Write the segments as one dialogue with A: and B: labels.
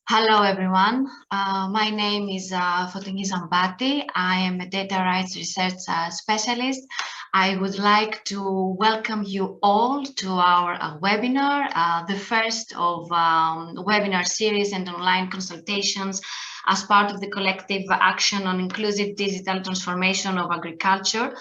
A: Hello, everyone. My name is Fotingi Zambati. I am a data rights research specialist. I would like to welcome you all to our webinar, the first of webinar series and online consultations as part of the collective action on inclusive digital transformation of agriculture.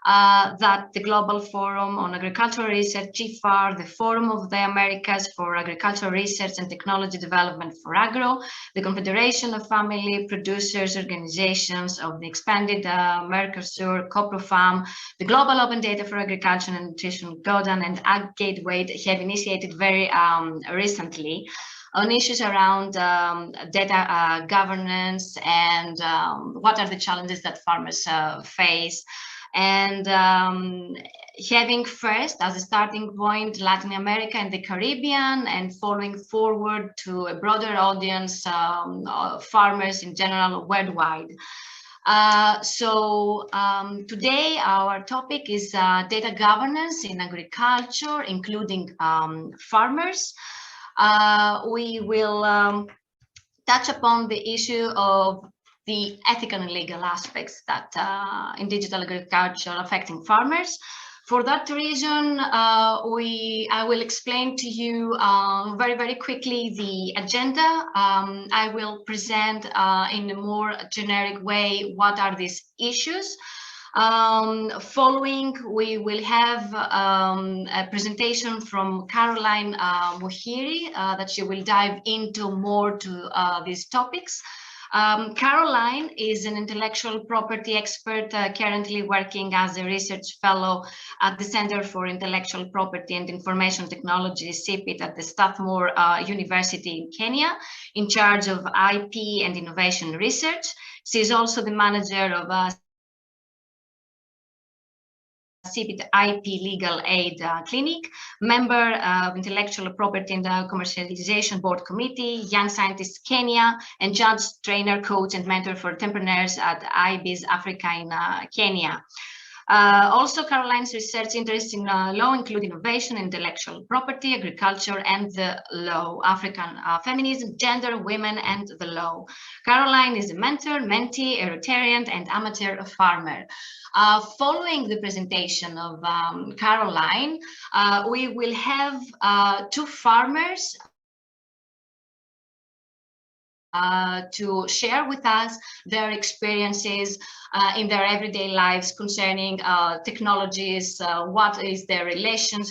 A: That the Global Forum on Agricultural Research, GFAR, the Forum of the Americas for Agricultural Research and Technology Development, FORAGRO, the Confederation of Family Producers Organizations of the Expanded Mercosur, COPROFAM, the Global Open Data for Agriculture and Nutrition, GODAN and AgGateway have initiated very recently on issues around data governance and what are the challenges that farmers face. And having first as a starting point Latin America and the Caribbean, and following forward to a broader audience, farmers in general worldwide. Today our topic is data governance in agriculture, including farmers. We will touch upon the issue of the ethical and legal aspects that in digital agriculture affecting farmers. For that reason, I will explain to you very quickly the agenda. I will present in a more generic way what are these issues. Following, we will have a presentation from Caroline Mohiri that she will dive into more to these topics. Caroline is an intellectual property expert currently working as a research fellow at the Center for Intellectual Property and Information Technology, CIPIT, at the Strathmore University in Kenya, in charge of IP and innovation research. She is also the manager of CIPIT IP Legal Aid Clinic, member of Intellectual Property and Commercialization Board Committee, Young Scientists Kenya, and judge, trainer, coach, and mentor for entrepreneurs at IBIS Africa in Kenya. Also, Caroline's research interests in law include innovation, intellectual property, agriculture, and the law, African feminism, gender, women, and the law. Caroline is a mentor, mentee, a Rotarian, and amateur farmer. Following the presentation of Caroline, we will have two farmers to share with us their experiences in their everyday lives concerning technologies, what is their relation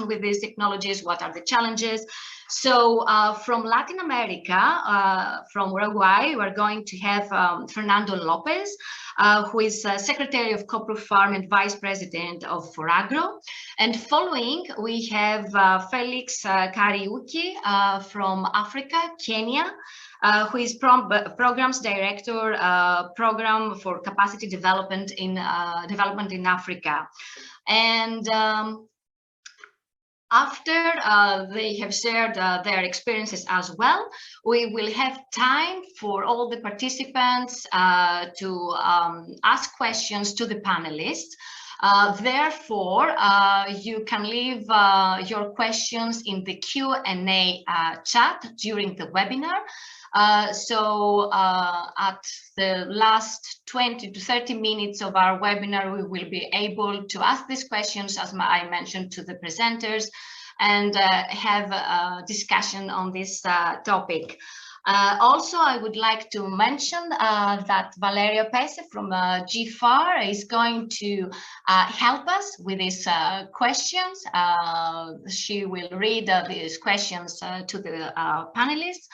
A: with these technologies, what are the challenges. So from Latin America, from Uruguay, we're going to have Fernando Lopez, who is Secretary of COPROFAM and Vice President of FORAGRO. And following, we have Felix Kariuki from Africa, Kenya, who is Programs Director, Program for Capacity Development in Africa. And after they have shared their experiences as well, we will have time for all the participants to ask questions to the panelists. Therefore, you can leave your questions in the Q&A chat during the webinar. At the last 20 to 30 minutes of our webinar, we will be able to ask these questions, as I mentioned, to the presenters, and have a discussion on this topic. Also, I would like to mention that Valeria Pese from GFAR is going to help us with these questions. She will read these questions to the panelists.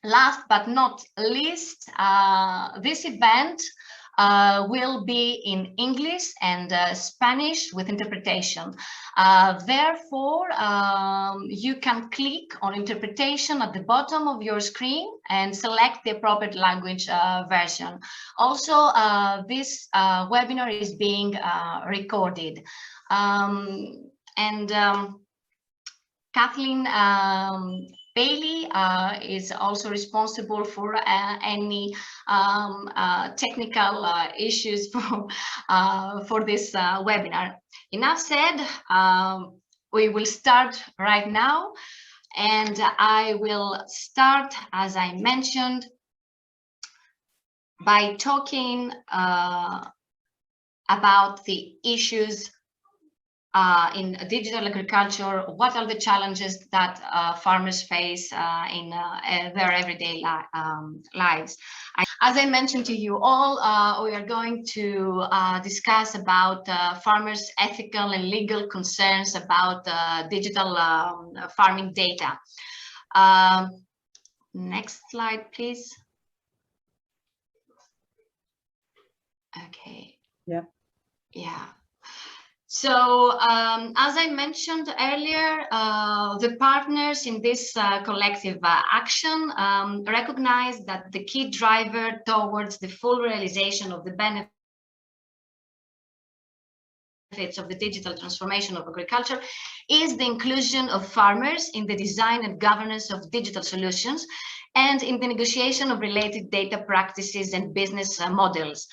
A: Last but not least, this event will be in English and Spanish with interpretation. Therefore, you can click on interpretation at the bottom of your screen and select the appropriate language version. Also, this webinar is being recorded. Kathleen Bailey is also responsible for any technical issues for this webinar. Enough said, we will start right now. And I will start, as I mentioned, by talking about the issues in digital agriculture. What are the challenges that farmers face in their everyday lives? As I mentioned to you all, we are going to discuss about farmers' ethical and legal concerns about digital farming data. Next slide, please. Okay.
B: Yeah.
A: Yeah. So, as I mentioned earlier, the partners in this collective action recognize that the key driver towards the full realization of the benefits of the digital transformation of agriculture is the inclusion of farmers in the design and governance of digital solutions and in the negotiation of related data practices and business models.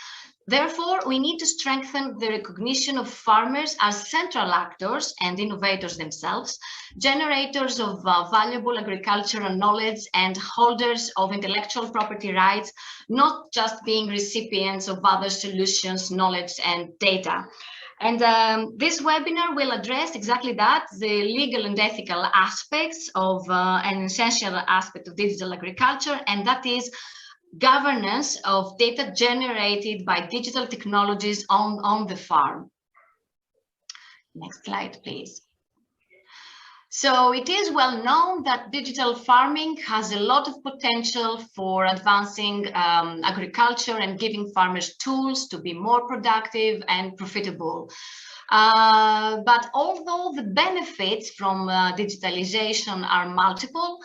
A: Therefore, we need to strengthen the recognition of farmers as central actors and innovators themselves, generators of valuable agricultural knowledge and holders of intellectual property rights, not just being recipients of other solutions, knowledge, and data. And this webinar will address exactly that, the legal and ethical aspects of an essential aspect of digital agriculture, and that is governance of data generated by digital technologies on the farm. Next slide, please. So it is well known that digital farming has a lot of potential for advancing agriculture and giving farmers tools to be more productive and profitable. But although the benefits from digitalization are multiple,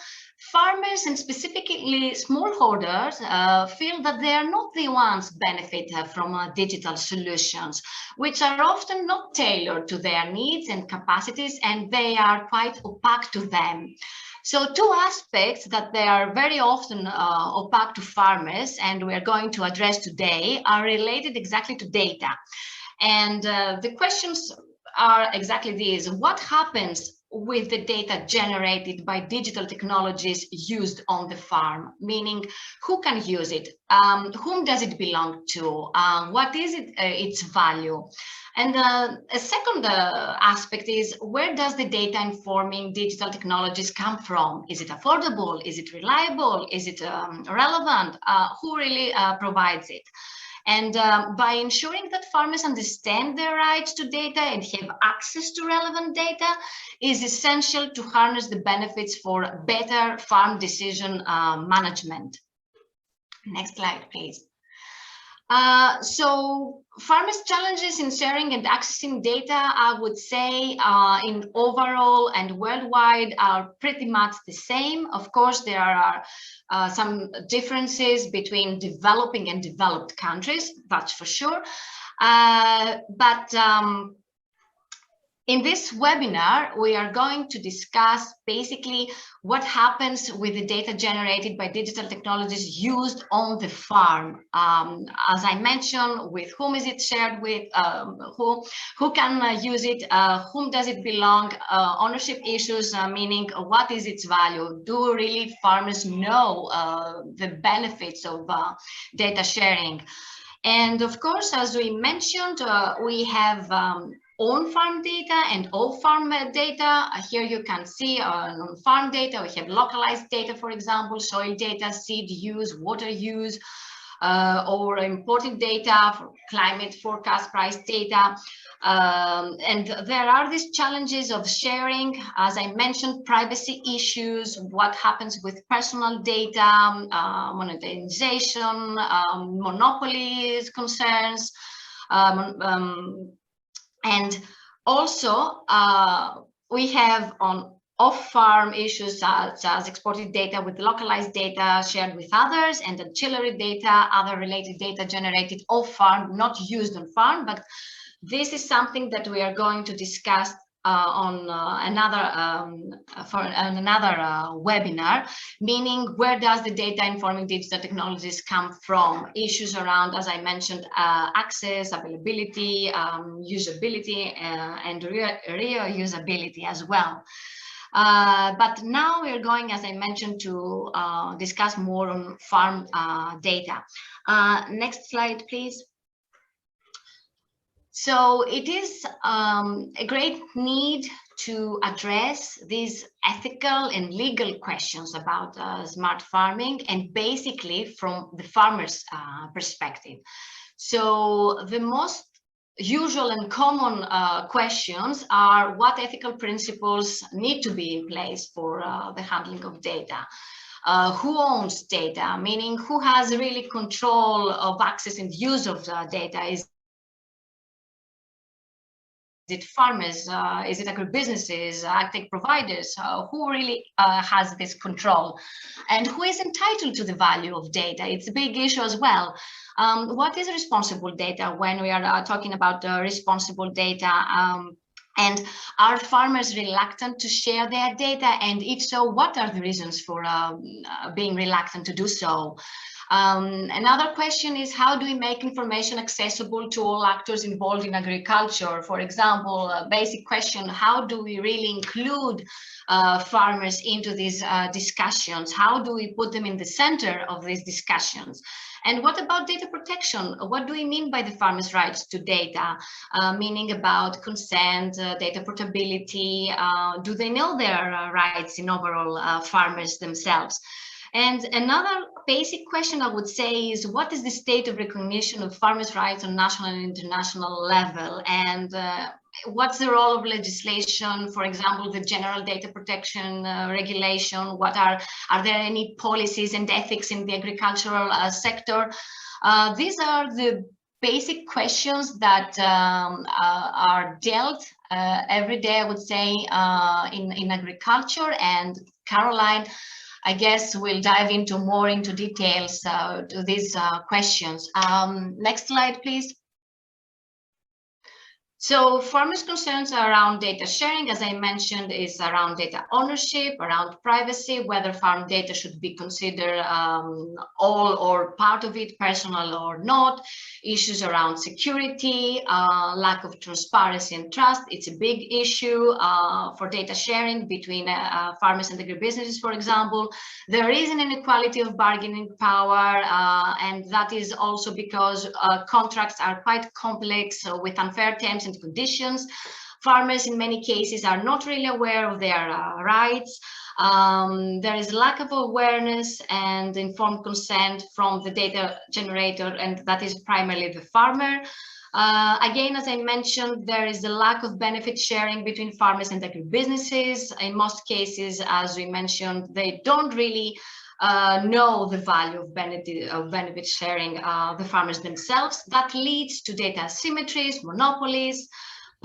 A: farmers and specifically smallholders feel that they are not the ones benefit from digital solutions, which are often not tailored to their needs and capacities, and they are quite opaque to them. So two aspects that they are very often opaque to farmers, and we are going to address today, are related exactly to data. And the questions are exactly these. What happens with the data generated by digital technologies used on the farm? Meaning, who can use it? Whom does it belong to? What is its value? And a second aspect is, where does the data informing digital technologies come from? Is it affordable? Is it reliable? Is it relevant? Who really provides it? And by ensuring that farmers understand their rights to data and have access to relevant data is essential to harness the benefits for better farm decision management. Next slide, please. So farmers' challenges in sharing and accessing data, I would say, in overall and worldwide are pretty much the same. Of course, there are some differences between developing and developed countries, that's for sure. But in this webinar, we are going to discuss basically what happens with the data generated by digital technologies used on the farm. As I mentioned, with whom is it shared with, who can use it, whom does it belong, ownership issues, meaning what is its value? Do really farmers know the benefits of data sharing? And of course, as we mentioned, we have on-farm data and off-farm data. Here you can see on farm data, we have localized data, for example, soil data, seed use, water use, or imported data for climate forecast, price data. And there are these challenges of sharing, as I mentioned, privacy issues, what happens with personal data, monetization, monopolies concerns, and also we have on off-farm issues such as exported data with localized data shared with others, and ancillary data, other related data generated off-farm, not used on farm. But this is something that we are going to discuss on another webinar, meaning where does the data informing digital technologies come from? Issues around, as I mentioned, access, availability, usability, and reusability as well. But now we're going, as I mentioned, to discuss more on farm data. Next slide, please. So it is a great need to address these ethical and legal questions about smart farming, and basically from the farmer's perspective. So the most usual and common questions are: what ethical principles need to be in place for the handling of data? Who owns data, meaning who has really control of access and use of the data? Is it farmers? Is it agribusinesses, agtech providers? Who really has this control? And who is entitled to the value of data? It's a big issue as well. What is responsible data when we are talking about responsible data? And are farmers reluctant to share their data? And if so, what are the reasons for being reluctant to do so? Another question is, how do we make information accessible to all actors involved in agriculture? For example, a basic question: how do we really include farmers into these discussions? How do we put them in the center of these discussions? And what about data protection? What do we mean by the farmers' rights to data? Meaning about consent, data portability. Do they know their rights in overall farmers themselves? And another basic question I would say is, what is the state of recognition of farmers' rights on national and international level? And what's the role of legislation? For example, the General Data Protection Regulation. Are there any policies and ethics in the agricultural sector? These are the basic questions that are dealt every day, I would say, in agriculture. And Caroline, I guess we'll dive into more into details to these questions. Next slide, please. So farmers' concerns around data sharing, as I mentioned, is around data ownership, around privacy, whether farm data should be considered all or part of it, personal or not, issues around security, lack of transparency and trust. It's a big issue for data sharing between farmers and agribusinesses, for example. There is an inequality of bargaining power, and that is also because contracts are quite complex with unfair terms and conditions. Farmers in many cases are not really aware of their rights. There is lack of awareness and informed consent from the data generator, and that is primarily the farmer. Again, as I mentioned, there is a lack of benefit sharing between farmers and agribusinesses. In most cases, as we mentioned, they don't really know the value of benefit sharing, the farmers themselves. That leads to data asymmetries, monopolies,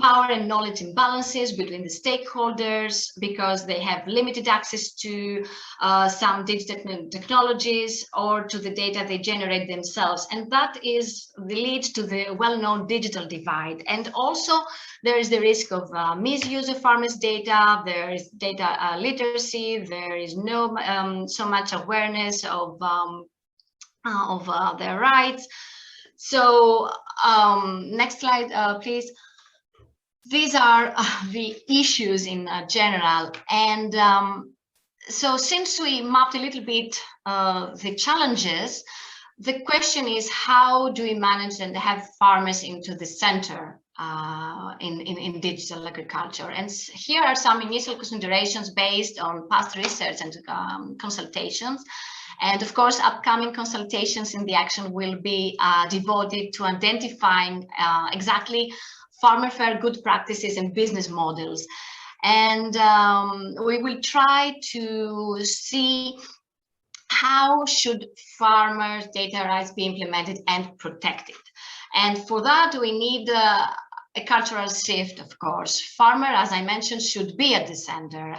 A: power and knowledge imbalances between the stakeholders, because they have limited access to some digital technologies or to the data they generate themselves. And that leads to the well-known digital divide. And also there is the risk of misuse of farmers' data. There is data literacy. There is no so much awareness of their rights. So next slide, please. These are the issues in general. And so since we mapped a little bit the challenges, the question is, how do we manage and have farmers into the center in digital agriculture? And here are some initial considerations based on past research and consultations. And of course, upcoming consultations in the action will be devoted to identifying exactly farmer fair good practices and business models. And we will try to see how should farmers' data rights be implemented and protected. And for that, we need a cultural shift, of course. Farmer, as I mentioned, should be at the center,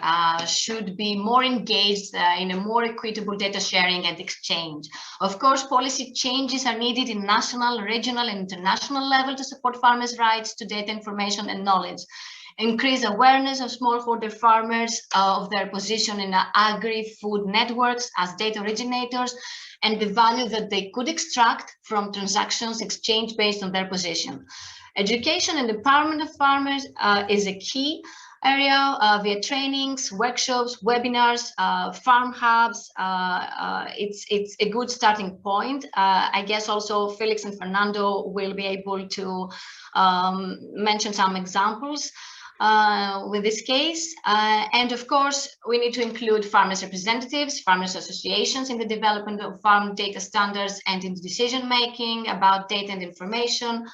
A: should be more engaged in a more equitable data sharing and exchange. Of course, policy changes are needed in national, regional, and international level to support farmers' rights to data information and knowledge. Increase awareness of smallholder farmers of their position in agri-food networks as data originators, and the value that they could extract from transactions exchanged based on their position. Education and empowerment of farmers is a key. area via trainings, workshops, webinars, farm hubs. It's a good starting point. I guess also Felix and Fernando will be able to mention some examples with this case. And of course, we need to include farmers' representatives, farmers' associations in the development of farm data standards and in the decision making about data and information.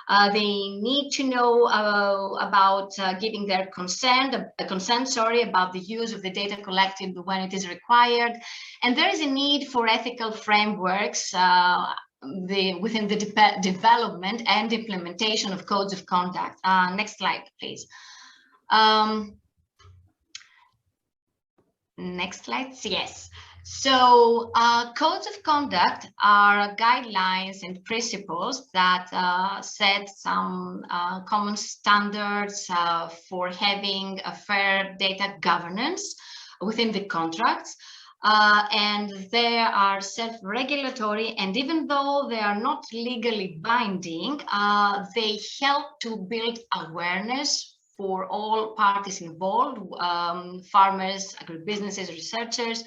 A: They need to know about giving their consent about the use of the data collected when it is required. And there is a need for ethical frameworks within the development and implementation of codes of conduct. Next slide, please. Next slide, yes. So codes of conduct are guidelines and principles that set some common standards for having a fair data governance within the contracts. And they are self-regulatory, and even though they are not legally binding, they help to build awareness for all parties involved, farmers, agribusinesses, researchers.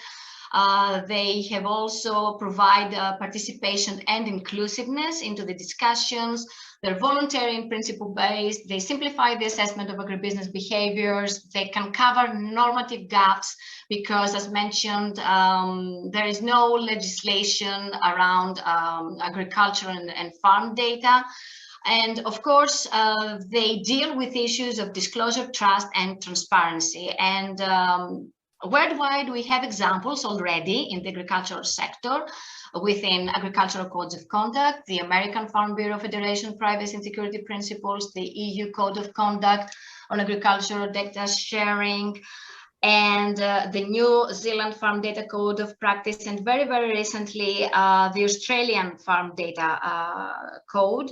A: They have also provide participation and inclusiveness into the discussions. They're voluntary and principle-based. They simplify the assessment of agribusiness behaviors. They can cover normative gaps because, as mentioned, there is no legislation around agriculture and farm data. And of course, they deal with issues of disclosure, trust, and transparency. And worldwide, we have examples already in the agricultural sector within agricultural codes of conduct, the American Farm Bureau Federation Privacy and Security Principles, the EU Code of Conduct on Agricultural Data Sharing, and the New Zealand Farm Data Code of Practice, and very, very recently, the Australian Farm Data Code.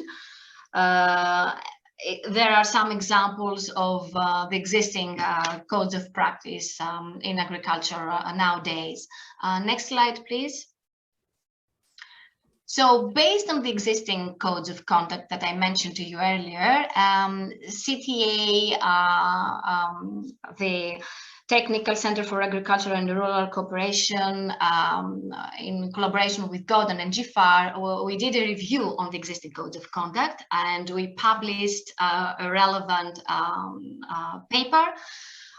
A: There are some examples of the existing codes of practice in agriculture nowadays. Next slide, please. So based on the existing codes of conduct that I mentioned to you earlier, CTA, the Technical Center for Agriculture and Rural Cooperation, in collaboration with GODAN and GFAR, we did a review on the existing codes of conduct, and we published a relevant paper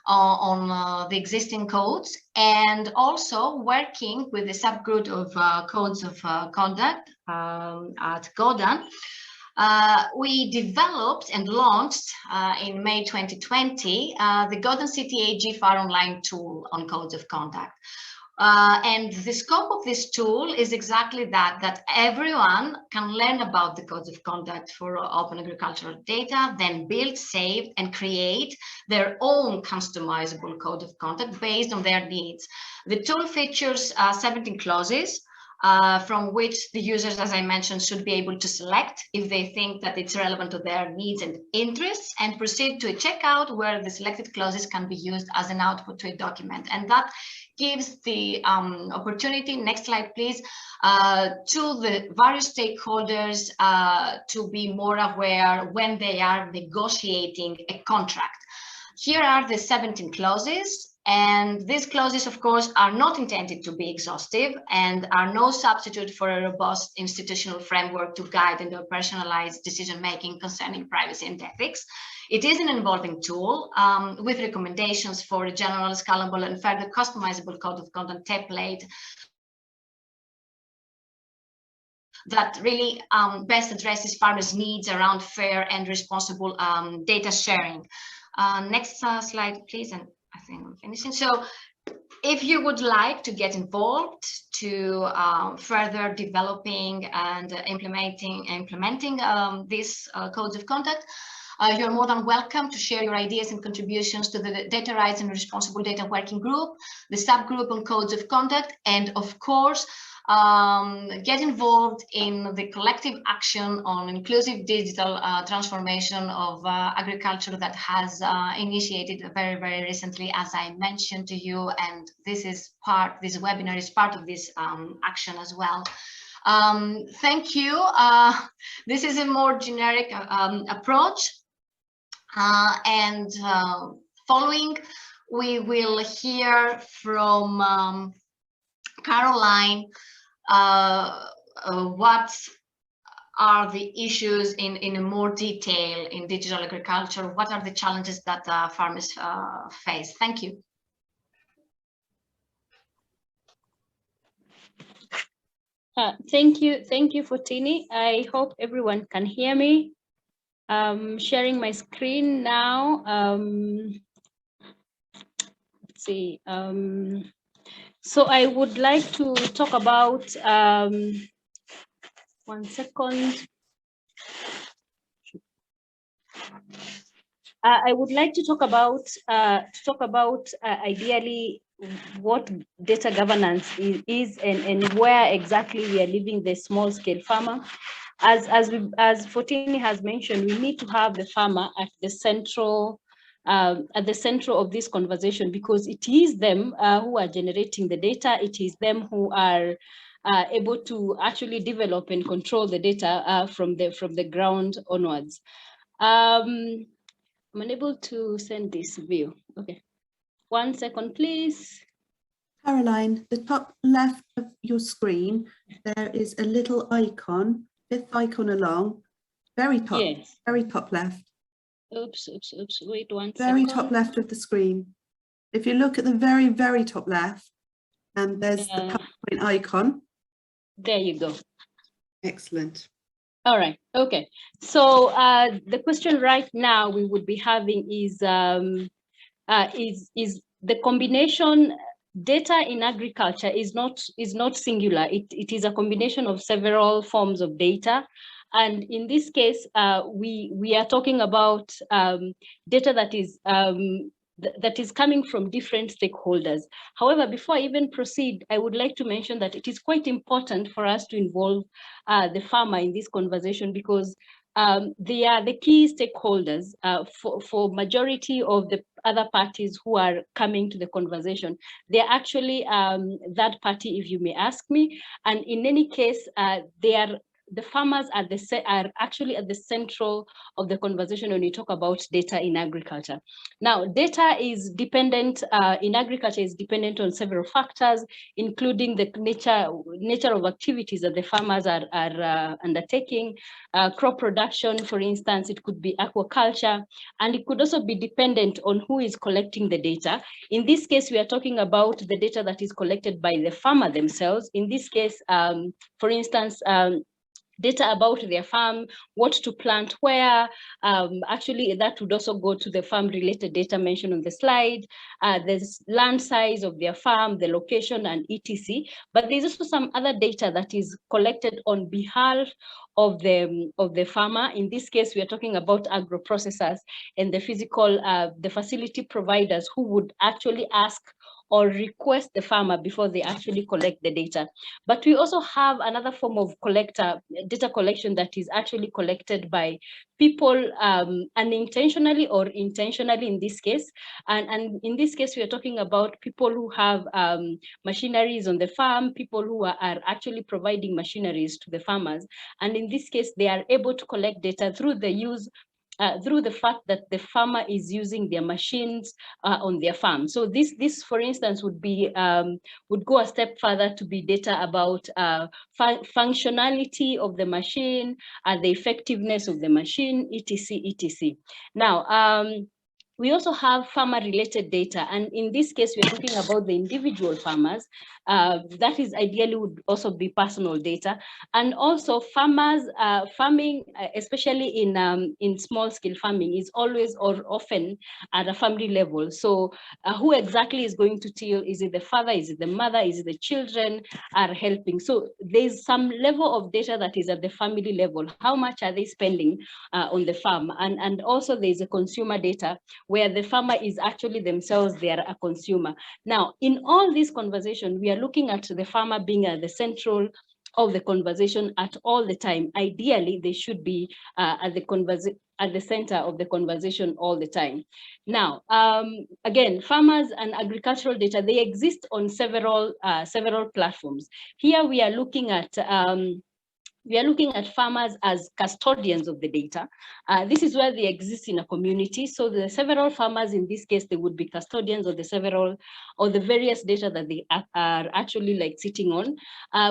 A: on the existing codes, and also working with the subgroup of codes of conduct at GODAN. We developed and launched in May 2020 the GODAN CTA GFAR online tool on codes of conduct. And the scope of this tool is exactly that everyone can learn about the codes of conduct for open agricultural data, then build, save, and create their own customizable code of conduct based on their needs. The tool features 17 clauses, from which the users, as I mentioned, should be able to select if they think that it's relevant to their needs and interests, and proceed to a checkout where the selected clauses can be used as an output to a document. And that gives the opportunity, next slide please, to the various stakeholders to be more aware when they are negotiating a contract. Here are the 17 clauses. And these clauses, of course, are not intended to be exhaustive and are no substitute for a robust institutional framework to guide and personalize decision-making concerning privacy and ethics. It is an evolving tool with recommendations for a general, scalable, and further customizable code of conduct template that really best addresses farmers' needs around fair and responsible data sharing. Next slide, please. And I think I'm finishing. So if you would like to get involved to further developing and implementing these codes of conduct, you're more than welcome to share your ideas and contributions to the Data Rights and Responsible Data Working Group, the subgroup on codes of conduct, and of course, get involved in the collective action on inclusive digital transformation of agriculture that has initiated very, very recently, as I mentioned to you, and this webinar is part of this action as well. Thank you. This is a more generic approach, and Following, we will hear from Caroline what are the issues in more detail in digital agriculture. What are the challenges that farmers face? Thank you.
B: Thank you, Fotini. I hope everyone can hear me. Sharing my screen now. Let's see. So I would like to talk about 1 second. I would like to talk about ideally what data governance is and where exactly we are leaving the small scale farmer. As Fotini has mentioned, we need to have the farmer at the central of this conversation, because it is them who are generating the data. It is them who are able to actually develop and control the data from the ground onwards. I'm unable to send this view. Okay, 1 second, please.
C: Caroline, the top left of your screen, there is a little icon, 5th icon along, very top,
B: yes.
C: Very top left.
B: Oops, wait 1 second.
C: Very top left of the screen. If you look at the very top left, and there's the PowerPoint icon. There you go. Excellent.
B: All right, okay. So the question right now we would be having is the combination. Data in agriculture is not singular. It is a combination of several forms of data. And in this case, we are talking about data that is coming from different stakeholders. However, before I even proceed, I would like to mention that it is quite important for us to involve the farmer in this conversation, because they are the key stakeholders for majority of the other parties who are coming to the conversation. They are actually that party, if you may ask me. And in any case, the farmers are actually at the central of the conversation when we talk about data in agriculture. Now, data is dependent in agriculture is dependent on several factors, including the nature of activities that the farmers are undertaking. Crop production, for instance, it could be aquaculture, and it could also be dependent on who is collecting the data. In this case, we are talking about the data that is collected by the farmer themselves. In this case, for instance, data about their farm, what to plant where. Actually, that would also go to the farm-related data mentioned on the slide. There's land size of their farm, the location, and etc. But there's also some other data that is collected on behalf of the farmer. In this case, we are talking about agro-processors and the the facility providers who would actually ask or request the farmer before they actually collect the data. But we also have another form of data collection that is actually collected by people unintentionally or intentionally in this case. And in this case, we are talking about people who have machineries on the farm, people who are actually providing machineries to the farmers. And in this case, they are able to collect data through the fact that the farmer is using their machines on their farm. So this, for instance, would go a step further to be data about functionality of the machine, the effectiveness of the machine, etc. Now, we also have farmer-related data, and in this case, we're talking about the individual farmers. That is ideally would also be personal data, and also farmers farming, especially in small-scale farming, is always or often at a family level. So, who exactly is going to till? Is it the father? Is it the mother? Is it the children are helping? So, there's some level of data that is at the family level. How much are they spending on the farm? And also there's a consumer data, where the farmer is actually themselves, they are a consumer. Now, in all this conversation, we are looking at the farmer being at the central of the conversation at all the time. Ideally, they should be at the center of the conversation all the time. Now, again, farmers and agricultural data, they exist on several platforms. Here we are looking at we are looking at farmers as custodians of the data. This is where they exist in a community. So the several farmers, in this case, they would be custodians of the several or the various data that they are actually like sitting on.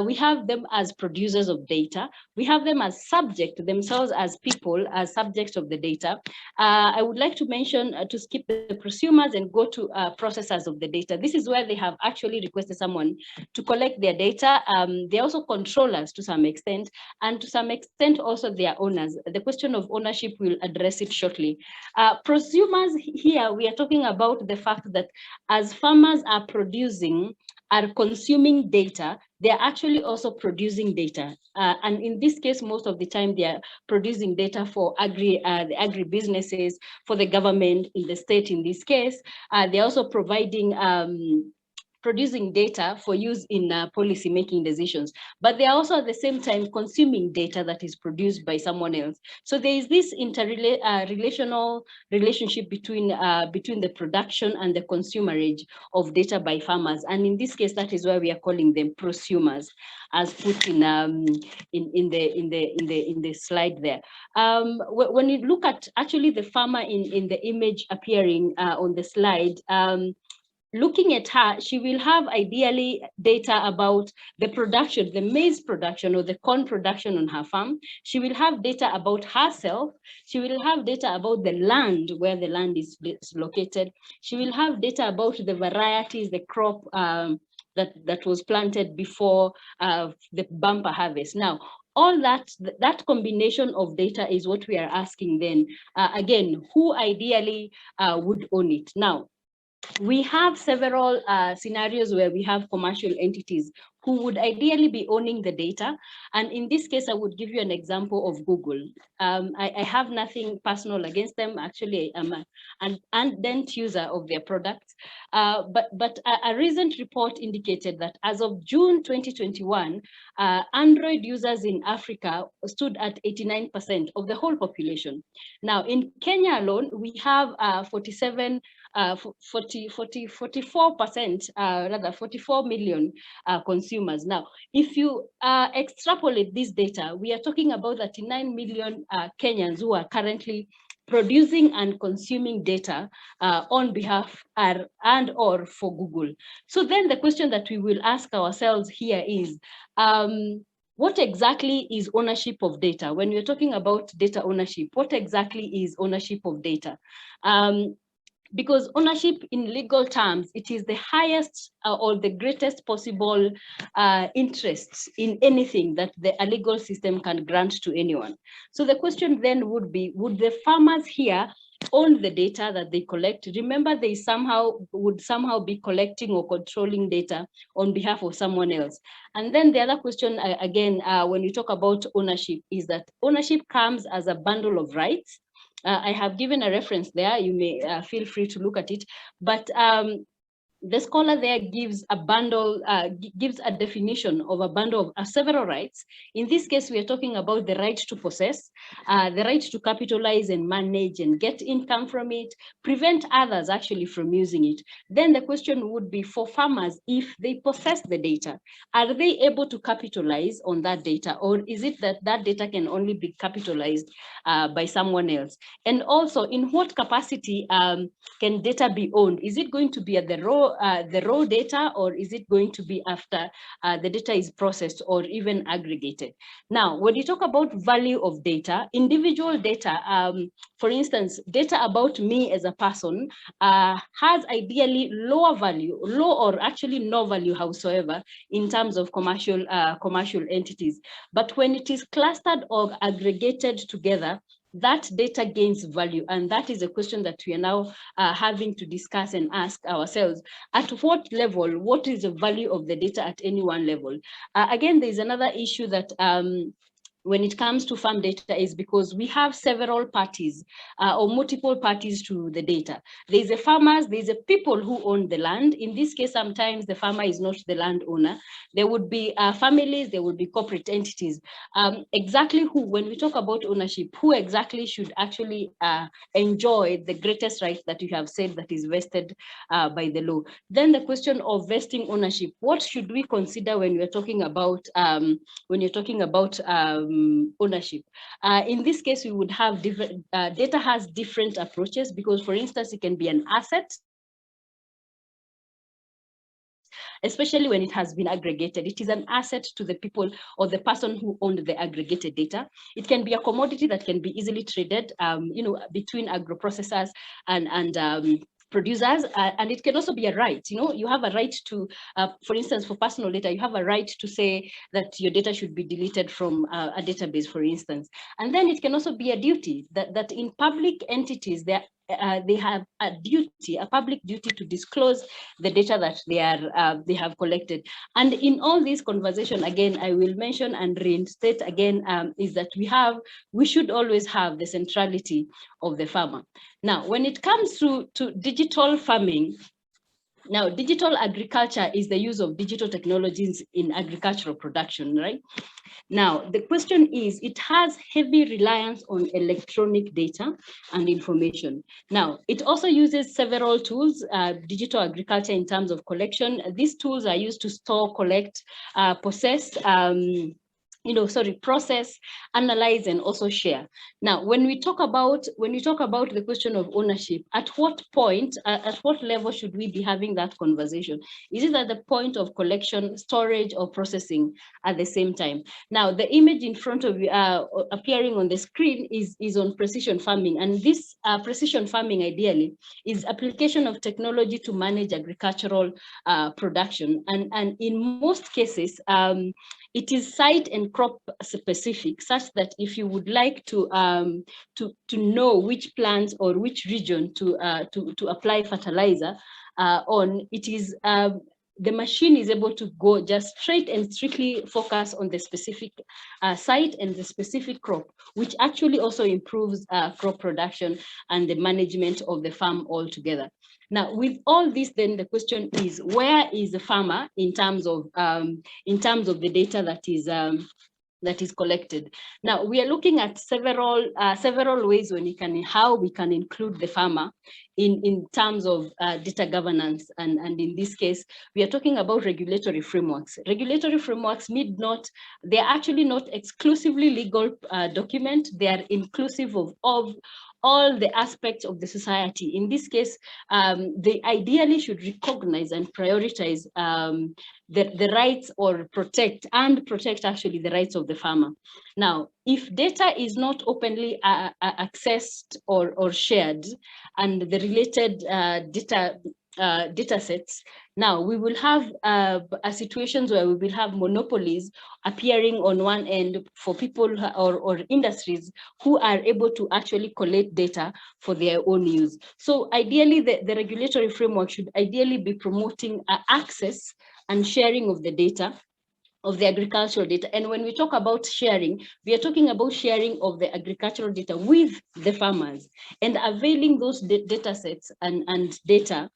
B: We have them as producers of data. We have them as subject themselves as people, as subjects of the data. I would like to mention to skip the prosumers and go to processors of the data. This is where they have actually requested someone to collect their data. They're also controllers to some extent, and to some extent also their owners. The question of ownership will address it shortly. Prosumers here, we are talking about the fact that as farmers are consuming data, they are actually also producing data. And in this case, most of the time they are producing data for the agribusinesses, for the government in the state in this case. They're also providing producing data for use in policy making decisions, but they are also at the same time consuming data that is produced by someone else. So there is this relational relationship between the production and the consumerage of data by farmers, and in this case, that is why we are calling them prosumers, as put in the slide there. When you look at actually the farmer in the image appearing on the slide. Looking at her, she will have ideally data about the production, the maize production or the corn production on her farm. She will have data about herself. She will have data about the land, where the land is located. She will have data about the varieties, the crop that was planted before the bumper harvest. Now, all that combination of data is what we are asking then. Again, who ideally would own it? Now, we have several scenarios where we have commercial entities who would ideally be owning the data. And in this case, I would give you an example of Google. I have nothing personal against them. Actually, I'm an ardent user of their products. But a recent report indicated that as of June 2021, Android users in Africa stood at 89% of the whole population. Now, in Kenya alone, we have 44%, rather 44 million consumers. Now, if you extrapolate this data, we are talking about 39 million Kenyans who are currently producing and consuming data on behalf and or for Google. So then the question that we will ask ourselves here is, what exactly is ownership of data? When we're talking about data ownership, what exactly is ownership of data? Because ownership in legal terms, it is the highest or the greatest possible interests in anything that the legal system can grant to anyone. So the question then would be, would the farmers here own the data that they collect? Remember, they would somehow be collecting or controlling data on behalf of someone else. And then the other question, again, when you talk about ownership, is that ownership comes as a bundle of rights. I have given a reference there. You may feel free to look at it, but the scholar there gives a bundle, gives a definition of a bundle of several rights. In this case, we are talking about the right to possess, the right to capitalize and manage and get income from it, prevent others actually from using it. Then the question would be for farmers, if they possess the data, are they able to capitalize on that data, or is it that that data can only be capitalized by someone else? And also, in what capacity can data be owned? Is it going to be at the raw data, or is it going to be after the data is processed or even aggregated? Now, when you talk about value of data, individual data, for instance, data about me as a person has ideally lower value, low or actually no value whatsoever in terms of commercial entities. But when it is clustered or aggregated together, that data gains value. And that is a question that we are now having to discuss and ask ourselves. At what level, what is the value of the data at any one level? Again, there's another issue that when it comes to farm data is because we have several parties or multiple parties to the data. There's the farmers, there's the people who own the land. In this case, sometimes the farmer is not the landowner. There would be families, there would be corporate entities. Exactly who, when we talk about ownership, who exactly should actually enjoy the greatest rights that you have said that is vested by the law? Then the question of vesting ownership, what should we consider when we're talking about ownership? In this case, we would have different data has different approaches, because for instance, it can be an asset, especially when it has been aggregated. It is an asset to the people or the person who owned the aggregated data. It can be a commodity that can be easily traded, between agro-processors and producers, and it can also be a right. You have a right to, for instance, for personal data, you have a right to say that your data should be deleted from a database, for instance. And then it can also be a duty that in public entities, they have a duty, a public duty to disclose the data that they have collected. And in all this conversation, again, I will mention and reinstate again, is that we should always have the centrality of the farmer. Now, when it comes to digital farming, now digital agriculture is the use of digital technologies in agricultural production, right? Now, the question is, it has heavy reliance on electronic data and information. Now, it also uses several tools, digital agriculture in terms of collection. These tools are used to store, collect, process, process, analyze, and also share. Now, when we talk about the question of ownership, at what point, at what level should we be having that conversation? Is it at the point of collection, storage, or processing at the same time? Now, the image in front of you appearing on the screen is on precision farming, and this precision farming ideally is application of technology to manage agricultural production, and in most cases, it is site and crop specific, such that if you would like to know which plants or which region to apply fertilizer on, it is the machine is able to go just straight and strictly focus on the specific site and the specific crop, which actually also improves crop production and the management of the farm altogether. Now, with all this, then the question is, where is the farmer in terms of the data that is collected? Now, we are looking at several ways how we can include the farmer in terms of data governance, and in this case, we are talking about regulatory frameworks. Regulatory frameworks they are actually not exclusively legal document. They are inclusive of all the aspects of the society. In this case, they ideally should recognize and prioritize the rights, or protect actually the rights of the farmer. Now, if data is not openly accessed or shared, and the related data sets, now we will have situations where we will have monopolies appearing on one end for people or industries who are able to actually collect data for their own use. So ideally, the regulatory framework should ideally be promoting access and sharing of the data, of the agricultural data. And when we talk about sharing, we are talking about sharing of the agricultural data with the farmers and availing those data sets and data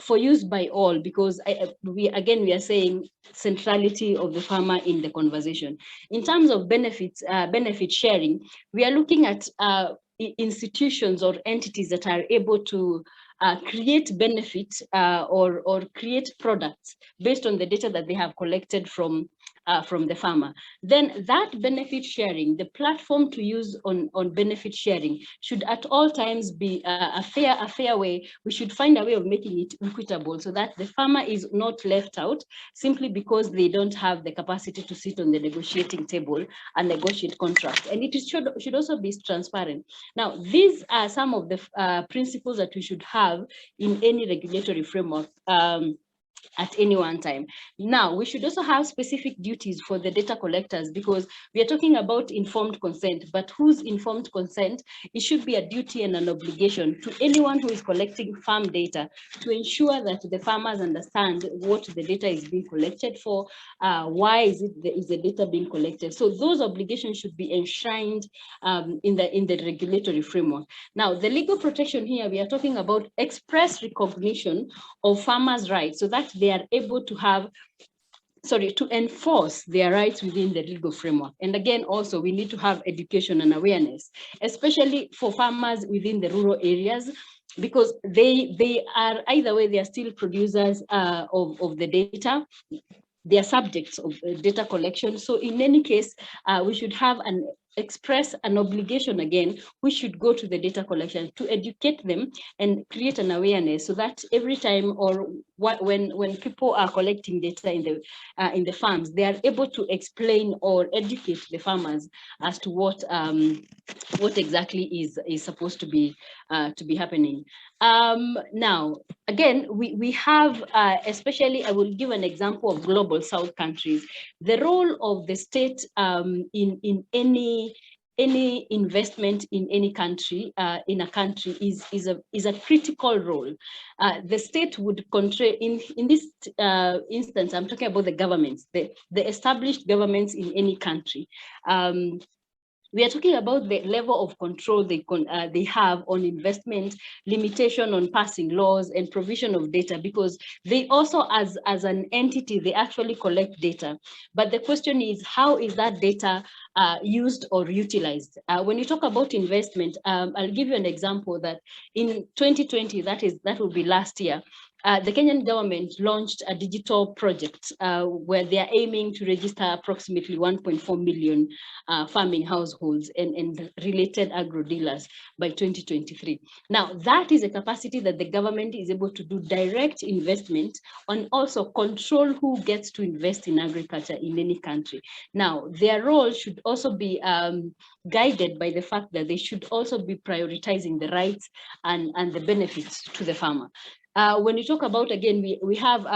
B: for use by all, because we are saying centrality of the farmer in the conversation. In terms of benefit sharing, we are looking at institutions or entities that are able to create benefit or create products based on the data that they have collected from the farmer. Then that benefit sharing, the platform to use on benefit sharing, should at all times be a fair way. We should find a way of making it equitable so that the farmer is not left out simply because they don't have the capacity to sit on the negotiating table and negotiate contracts. And it should also be transparent. Now, these are some of the principles that we should have in any regulatory framework. at any one time. Now, we should also have specific duties for the data collectors, because we are talking about informed consent, but whose informed consent? It should be a duty and an obligation to anyone who is collecting farm data to ensure that the farmers understand what the data is being collected for, why is the data being collected. So those obligations should be enshrined in the regulatory framework. Now, the legal protection here, we are talking about express recognition of farmers' rights, so that they are able to have, to enforce their rights within the legal framework. And again, also, we need to have education and awareness, especially for farmers within the rural areas, because they are, either way, they are still producers of the data. They are subjects of data collection. So in any case, we should have express an obligation again, we should go to the data collection to educate them and create an awareness, so that every time, or when people are collecting data in the farms, they are able to explain or educate the farmers as to what exactly is supposed to be happening. Now, again, we have, especially, I will give an example of global South countries. The role of the state in any investment in any country, in a country, is a critical role. The state would control, in this instance, I'm talking about the governments, the established governments in any country. We are talking about the level of control they have on investment, limitation on passing laws, and provision of data, because they also, as an entity, they actually collect data. But the question is, how is that data used or utilized? When you talk about investment, I'll give you an example that in 2020, that will be last year, the Kenyan government launched a digital project where they are aiming to register approximately 1.4 million farming households and related agro dealers by 2023. Now, that is a capacity that the government is able to do direct investment and also control who gets to invest in agriculture in any country. Now, their role should also be guided by the fact that they should also be prioritizing the rights and the benefits to the farmer. When you talk about, again, we have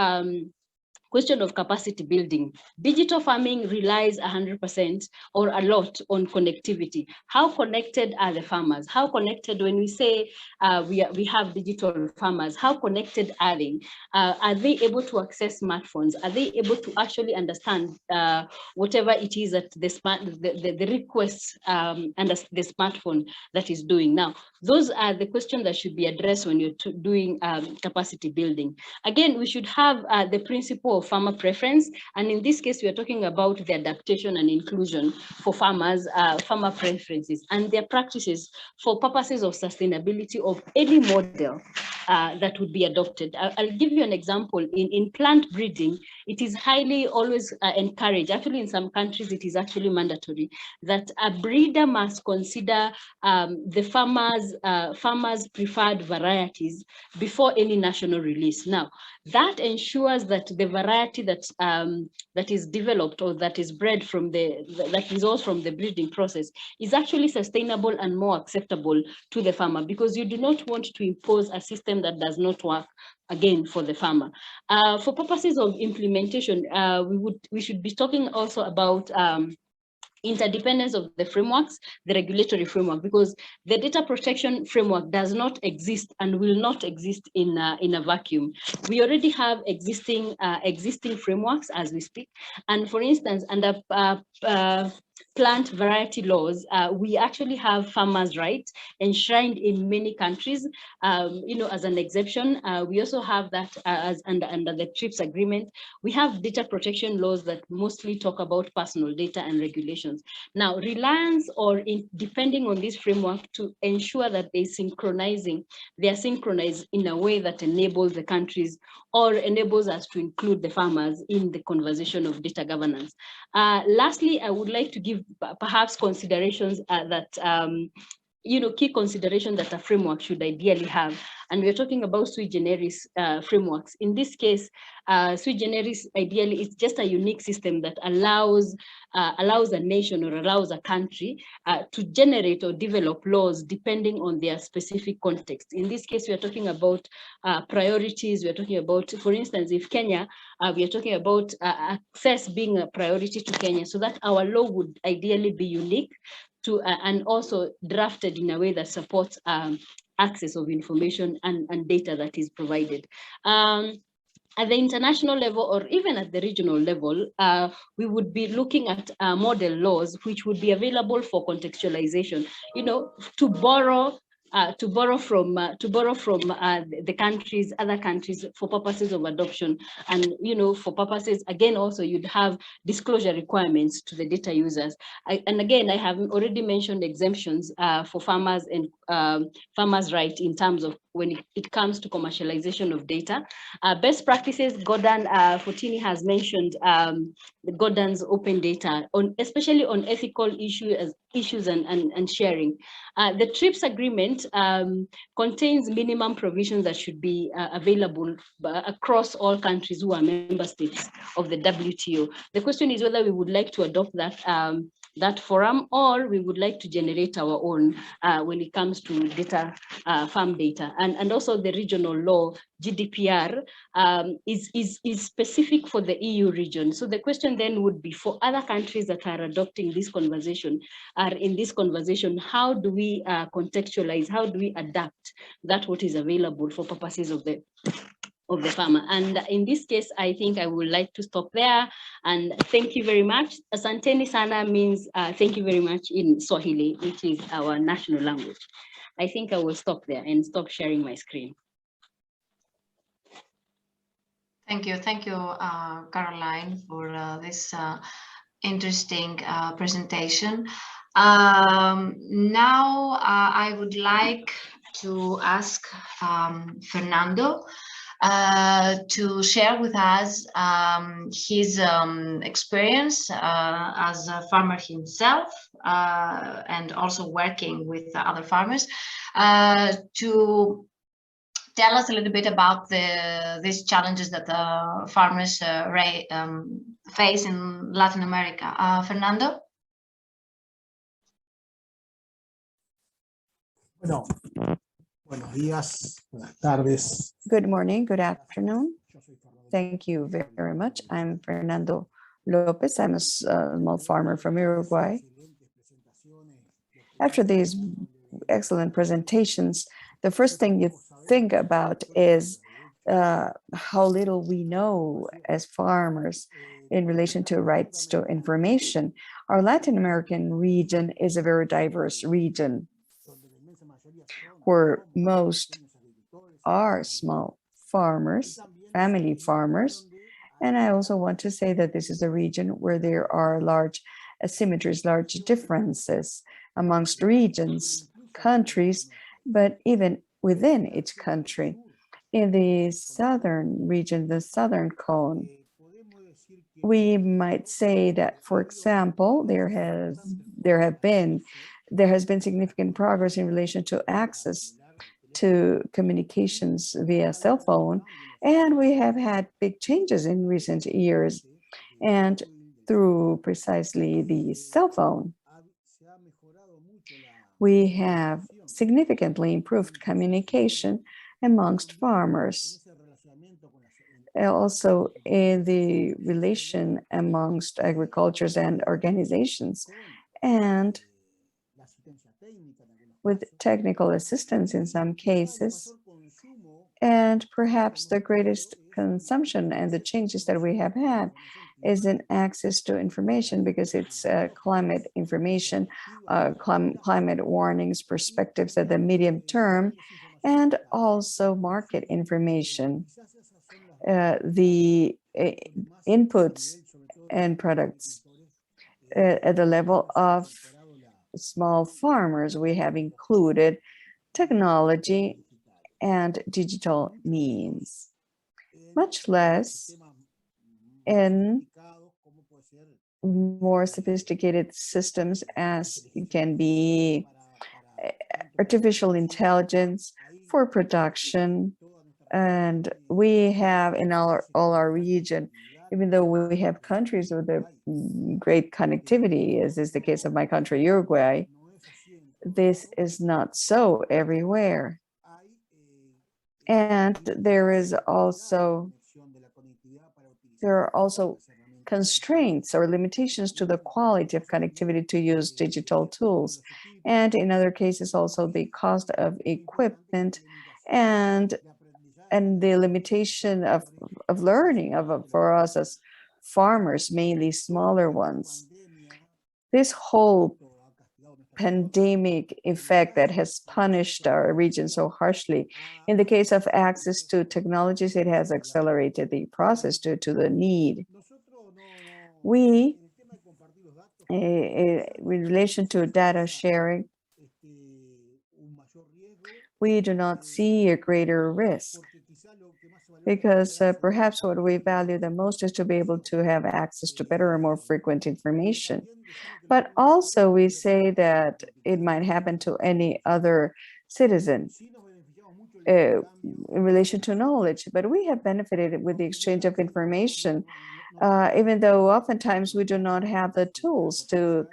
B: question of capacity building. Digital farming relies 100% or a lot on connectivity. How connected are the farmers? How connected, when we say we have digital farmers, how connected are they? Are they able to access smartphones? Are they able to actually understand whatever it is that the requests and the smartphone that is doing? Now, those are the questions that should be addressed when you're doing capacity building. Again, we should have the principle of farmer preference, and in this case we are talking about the adaptation and inclusion for farmers, farmer preferences and their practices for purposes of sustainability of any model that would be adopted. I'll give you an example. In plant breeding, it is highly always encouraged. Actually, in some countries it is actually mandatory that a breeder must consider the farmers' preferred varieties before any national release. Now, that ensures that the variety that is developed or that is bred from that results from the breeding process is actually sustainable and more acceptable to the farmer, because you do not want to impose a system that does not work again for the farmer. For purposes of implementation, we should be talking also about interdependence of the frameworks, the regulatory framework, because the data protection framework does not exist and will not exist in a vacuum. We already have existing frameworks as we speak, and for instance, under plant variety laws, we actually have farmers' rights enshrined in many countries, as an exception. We also have that as under the TRIPS agreement. We have data protection laws that mostly talk about personal data and regulations. Now, reliance or depending on this framework to ensure that they are synchronized in a way that enables the countries or enables us to include the farmers in the conversation of data governance. Lastly, I would like to give perhaps considerations that key consideration that a framework should ideally have. And we're talking about sui generis frameworks. In this case, sui generis ideally is just a unique system that allows a nation or allows a country to generate or develop laws depending on their specific context. In this case, we are talking about priorities. We are talking about, for instance, if Kenya, we are talking about access being a priority to Kenya, so that our law would ideally be unique to and also drafted in a way that supports access of information and data that is provided. At the international level or even at the regional level, we would be looking at model laws which would be available for contextualization, to borrow from the countries, other countries, for purposes of adoption, and for purposes, again, also you'd have disclosure requirements to the data users. And again, I have already mentioned exemptions for farmers and farmers' right in terms of when it comes to commercialization of data. Best practices, GODAN, Fotini has mentioned the GODAN's open data, especially on ethical issues and sharing. The TRIPS agreement contains minimum provisions that should be available across all countries who are member states of the WTO. The question is whether we would like to adopt that forum, or we would like to generate our own when it comes to data, farm data. And also the regional law, GDPR, is specific for the EU region. So the question then would be, for other countries that are adopting this conversation, how do we contextualize, how do we adapt that what is available for purposes of the farmer? And in this case, I think I would like to stop there. And thank you very much. Asanteni sana means thank you very much in Swahili, which is our national language. I think I will stop there and stop sharing my screen.
A: Thank you, Caroline, for this interesting presentation. Now I would like to ask Fernando to share with us his experience as a farmer himself and also working with other farmers, to tell us a little bit about these challenges that farmers face in Latin America. Fernando?
D: Buenos días, buenas tardes.
E: Good morning, good afternoon. Thank you very much. I'm Fernando Lopez. I'm a small farmer from Uruguay. After these excellent presentations, the first thing you think about is how little we know as farmers in relation to rights to information. Our Latin American region is a very diverse region, where most are small farmers, family farmers. And I also want to say that this is a region where there are large asymmetries, large differences amongst regions, countries, but even within each country. In the southern region, the southern cone, we might say that, for example, there has been significant progress in relation to access to communications via cell phone, and we have had big changes in recent years. And through precisely the cell phone, we have significantly improved communication amongst farmers. Also, in the relation amongst agricultures and organizations, and with technical assistance in some cases. And perhaps the greatest consumption and the changes that we have had is in access to information, because it's climate information, climate warnings, perspectives at the medium term, and also market information. The inputs and products at the level of small farmers, we have included technology and digital means, much less in more sophisticated systems as can be artificial intelligence for production. And we have in all our region, even though we have countries with a great connectivity, as is the case of my country, Uruguay, this is not so everywhere. And there are also constraints or limitations to the quality of connectivity to use digital tools. And in other cases, also the cost of equipment and the limitation of learning for us as farmers, mainly smaller ones. This whole pandemic effect that has punished our region so harshly. In the case of access to technologies, it has accelerated the process due to the need. We, in relation to data sharing, we do not see a greater risk because perhaps what we value the most is to be able to have access to better and more frequent information. But also we say that it might happen to any other citizen in relation to knowledge, but we have benefited with the exchange of information, even though oftentimes we do not have the tools to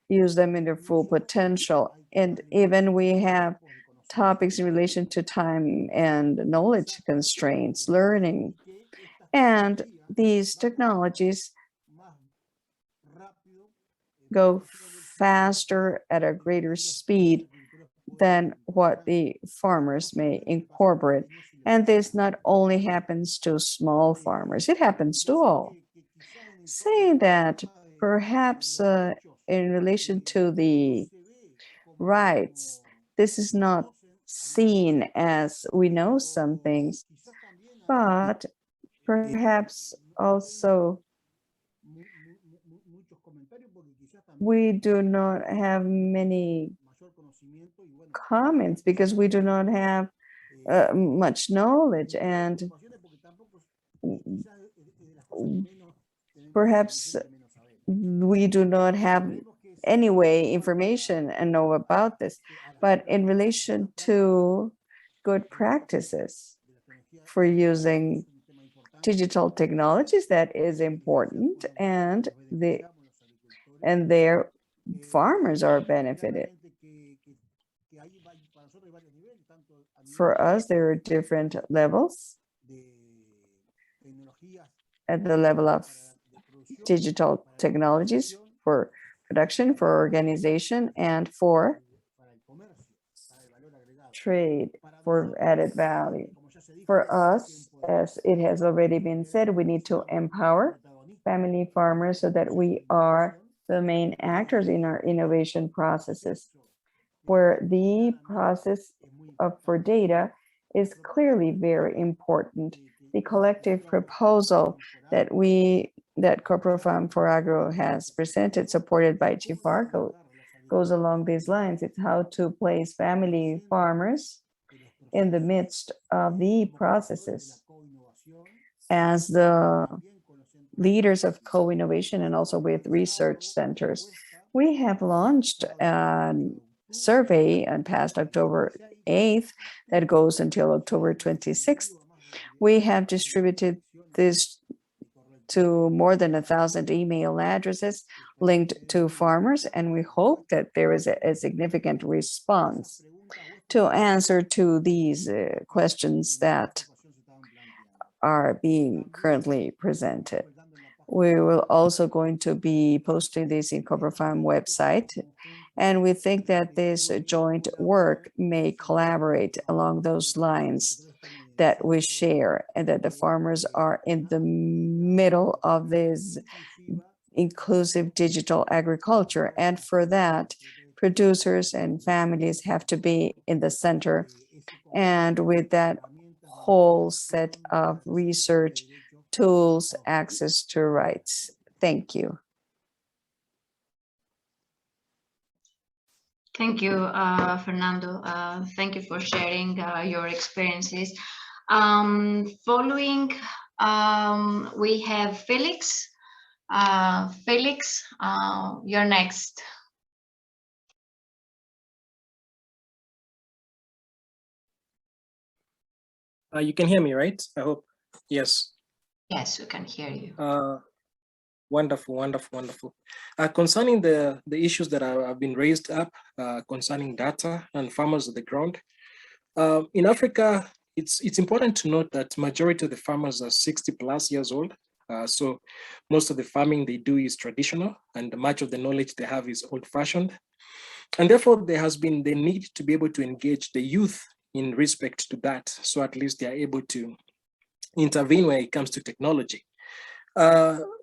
E: use them in their full potential. And even we have topics in relation to time and knowledge constraints, learning. And these technologies go faster at a greater speed than what the farmers may incorporate. And this not only happens to small farmers, it happens to all. Saying that perhaps in relation to the rights, this is not seen as we know some things, but perhaps also we do not have many comments because we do not have much knowledge, and perhaps we do not have anyway information and know about this. But in relation to good practices for using digital technologies, that is important, and their farmers are benefited. For us, there are different levels. At the level of digital technologies for production, for organization, and for trade, for added value. For us, as it has already been said, we need to empower family farmers so that we are the main actors in our innovation processes, where the process for data is clearly very important. The collective proposal that COPROFAM FORAGRO has presented, supported by GFAR, goes along these lines. It's how to place family farmers in the midst of the processes as the leaders of co-innovation and also with research centers. We have launched a survey on past October 8th that goes until October 26th. We have distributed this to more than 1,000 email addresses linked to farmers, and we hope that there is a significant response to answer to these questions that are being currently presented. We will also going to be posting this in COPROFAM website, and we think that this joint work may collaborate along those lines that we share, and that the farmers are in the middle of this inclusive digital agriculture. And for that, producers and families have to be in the center. And with that whole set of research, tools, access to rights. Thank you.
A: Thank you, Fernando. Thank you for sharing your experiences. Following, we have Felix. Felix, you're next.
F: You can hear me, right? I hope. Yes.
A: Yes, we can hear you.
F: Wonderful, wonderful, wonderful. Concerning the issues that have been raised up concerning data and farmers on the ground, in Africa, it's important to note that majority of the farmers are 60+ years old. So most of the farming they do is traditional, and much of the knowledge they have is old-fashioned. And therefore, there has been the need to be able to engage the youth in respect to that. So at least they are able to intervene when it comes to technology.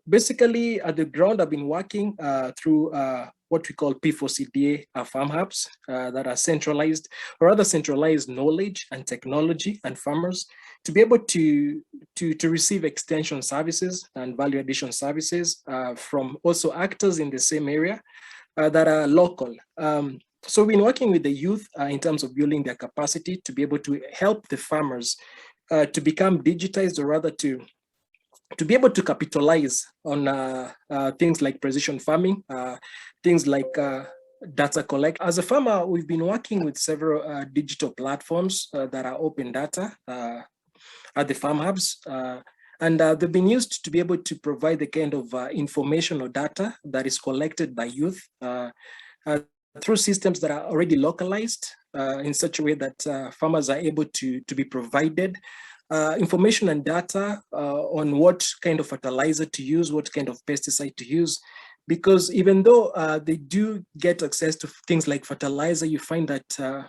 F: Basically, at the ground, I've been working through what we call P4CDA farm hubs that are centralized, or rather centralized knowledge and technology and farmers to be able to receive extension services and value addition services from also actors in the same area that are local. So we've been working with the youth in terms of building their capacity to be able to help the farmers to become digitized, or rather to be able to capitalize on things like precision farming, things like data collect. As a farmer, we've been working with several digital platforms that are open data at the farm hubs. And they've been used to be able to provide the kind of information or data that is collected by youth through systems that are already localized in such a way that farmers are able to be provided information and data on what kind of fertilizer to use, what kind of pesticide to use. Because even though they do get access to things like fertilizer, you find that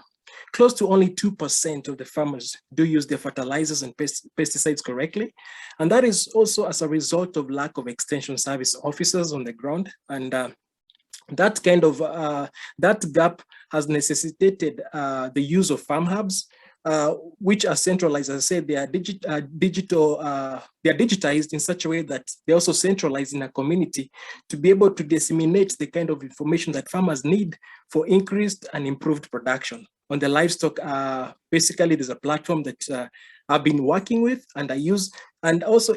F: close to only 2% of the farmers do use their fertilizers and pesticides correctly. And that is also as a result of lack of extension service officers on the ground. And that kind of, that gap has necessitated the use of farm hubs, which are centralized. As I said, they are digital, they are digitized in such a way that they're also centralized in a community to be able to disseminate the kind of information that farmers need for increased and improved production. On the livestock, basically there's a platform that I've been working with and I use, and also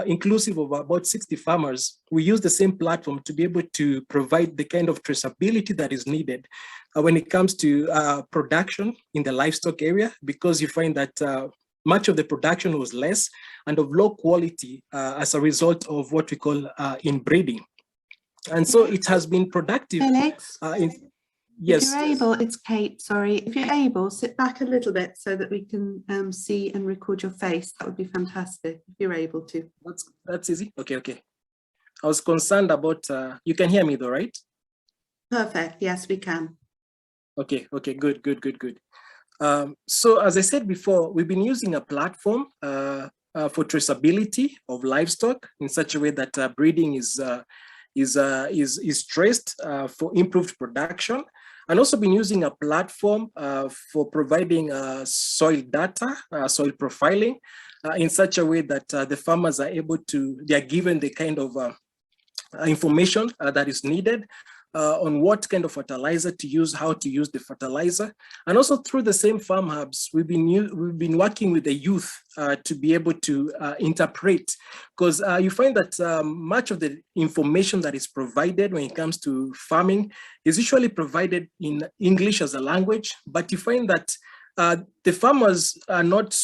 F: inclusive of about 60 farmers, we use the same platform to be able to provide the kind of traceability that is needed when it comes to production in the livestock area, because you find that much of the production was less and of low quality as a result of what we call inbreeding. And so it has been productive.
C: Alex,
F: yes.
C: If you're able, it's Kate, sorry. If you're able, sit back a little bit so that we can see and record your face. That would be fantastic if you're able to.
F: That's easy. Okay, okay. I was concerned about, you can hear me though, right?
C: Perfect. Yes, we can.
F: Okay, okay, good, good, good, good. So as I said before, we've been using a platform for traceability of livestock in such a way that breeding is traced for improved production, and also been using a platform for providing soil data, soil profiling in such a way that the farmers are able to, they are given the kind of information that is needed on what kind of fertilizer to use, how to use the fertilizer. And also through the same farm hubs, we've been working with the youth to be able to interpret, because you find that much of the information that is provided when it comes to farming is usually provided in English as a language, but you find that the farmers are not,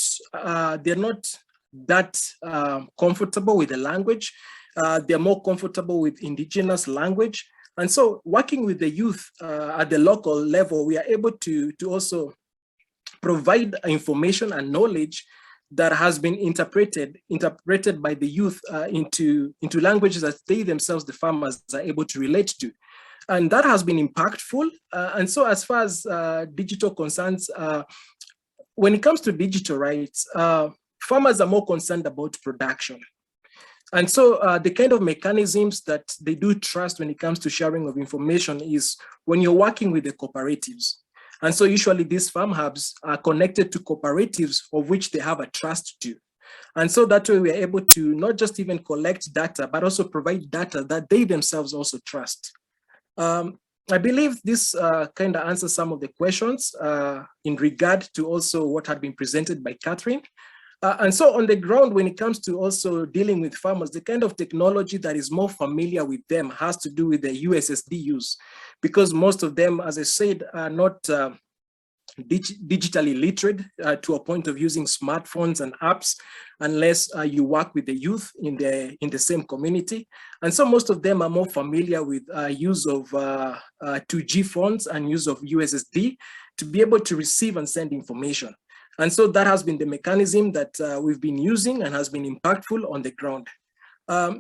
F: they're not that comfortable with the language. They're more comfortable with indigenous language. And so working with the youth at the local level, we are able to also provide information and knowledge that has been interpreted by the youth into languages that they themselves, the farmers, are able to relate to. And that has been impactful. And so as far as digital concerns, when it comes to digital rights, farmers are more concerned about production. And so the kind of mechanisms that they do trust when it comes to sharing of information is when you're working with the cooperatives. And so usually these farm hubs are connected to cooperatives of which they have a trust to. And so that way we are able to not just even collect data, but also provide data that they themselves also trust. I believe this kind of answers some of the questions in regard to also what had been presented by Catherine. And so on the ground, when it comes to also dealing with farmers, the kind of technology that is more familiar with them has to do with the USSD use, because most of them, as I said, are not digitally literate to a point of using smartphones and apps, unless you work with the youth in the same community. And so most of them are more familiar with use of 2G phones and use of USSD to be able to receive and send information. And so that has been the mechanism that we've been using and has been impactful on the ground.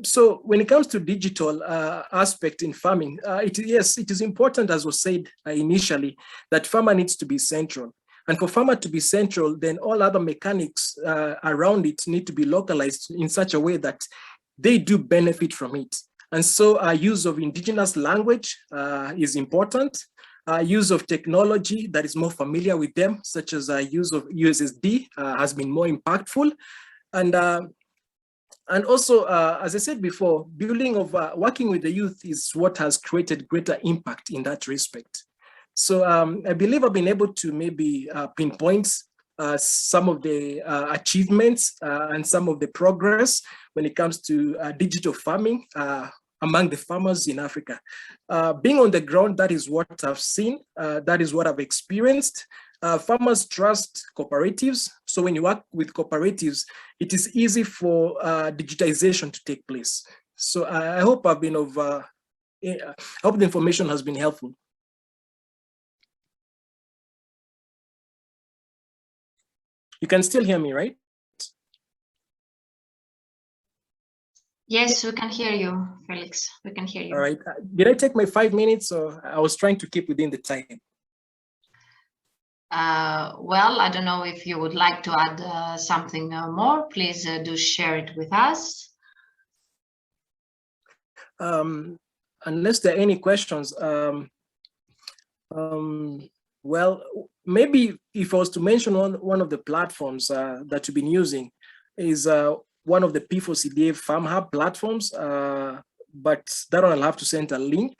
F: So when it comes to digital aspect in farming, yes, it is important, as was said initially, that farmer needs to be central. And for farmer to be central, then all other mechanics around it need to be localized in such a way that they do benefit from it. And so use of indigenous language is important. Use of technology that is more familiar with them, such as use of USSD has been more impactful. And also, as I said before, working with the youth is what has created greater impact in that respect. So I believe I've been able to maybe pinpoint some of the achievements and some of the progress when it comes to digital farming among the farmers in Africa. Being on the ground, that is what I've seen, that is what I've experienced. Farmers trust cooperatives. So when you work with cooperatives, it is easy for digitization to take place. So I hope I've been I hope the information has been helpful. You can still hear me, right?
A: Yes, we can hear you, Felix. We can hear you.
F: All right. Did I take my 5 minutes, or I was trying to keep within the time?
A: Well, I don't know if you would like to add something more. Please do share it with us.
F: Unless there are any questions, well, maybe if I was to mention one of the platforms that you've been using is one of the P4CDA Farm Hub platforms, but that one I'll have to send a link.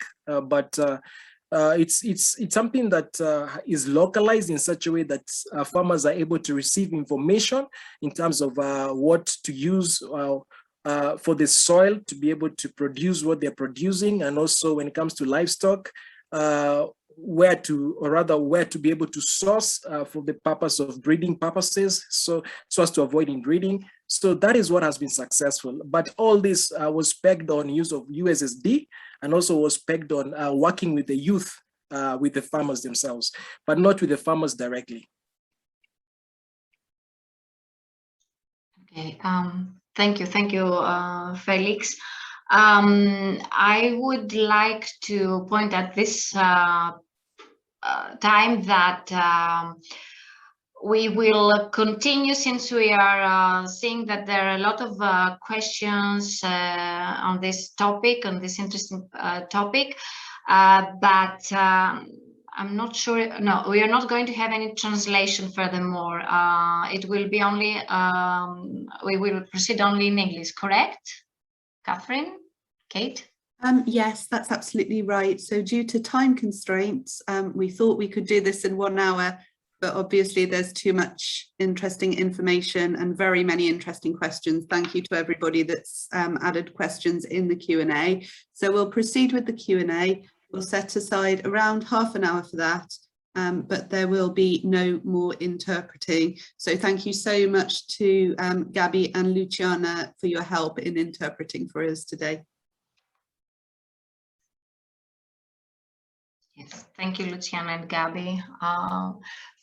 F: It's something that is localized in such a way that farmers are able to receive information in terms of what to use for the soil to be able to produce what they're producing, and also when it comes to livestock, where to be able to source for the purpose of breeding purposes, so as to avoid inbreeding. So that is what has been successful. But all this was pegged on use of USSD, and also was pegged on working with the youth, with the farmers themselves, but not with the farmers directly.
A: Okay, thank you, Felix. I would like to point at this time that we will continue, since we are seeing that there are a lot of questions on this topic, on this interesting topic, but I'm not sure. No, we are not going to have any translation furthermore. It will be only, we will proceed only in English, correct? Catherine? Kate?
C: Yes, that's absolutely right. So due to time constraints, we thought we could do this in 1 hour, but obviously there's too much interesting information and very many interesting questions. Thank you to everybody that's added questions in the Q&A. So we'll proceed with the Q&A. We'll set aside around half an hour for that, but there will be no more interpreting. So thank you so much to Gabby and Luciana for your help in interpreting for us today.
A: Yes, thank you, Luciana and Gabby,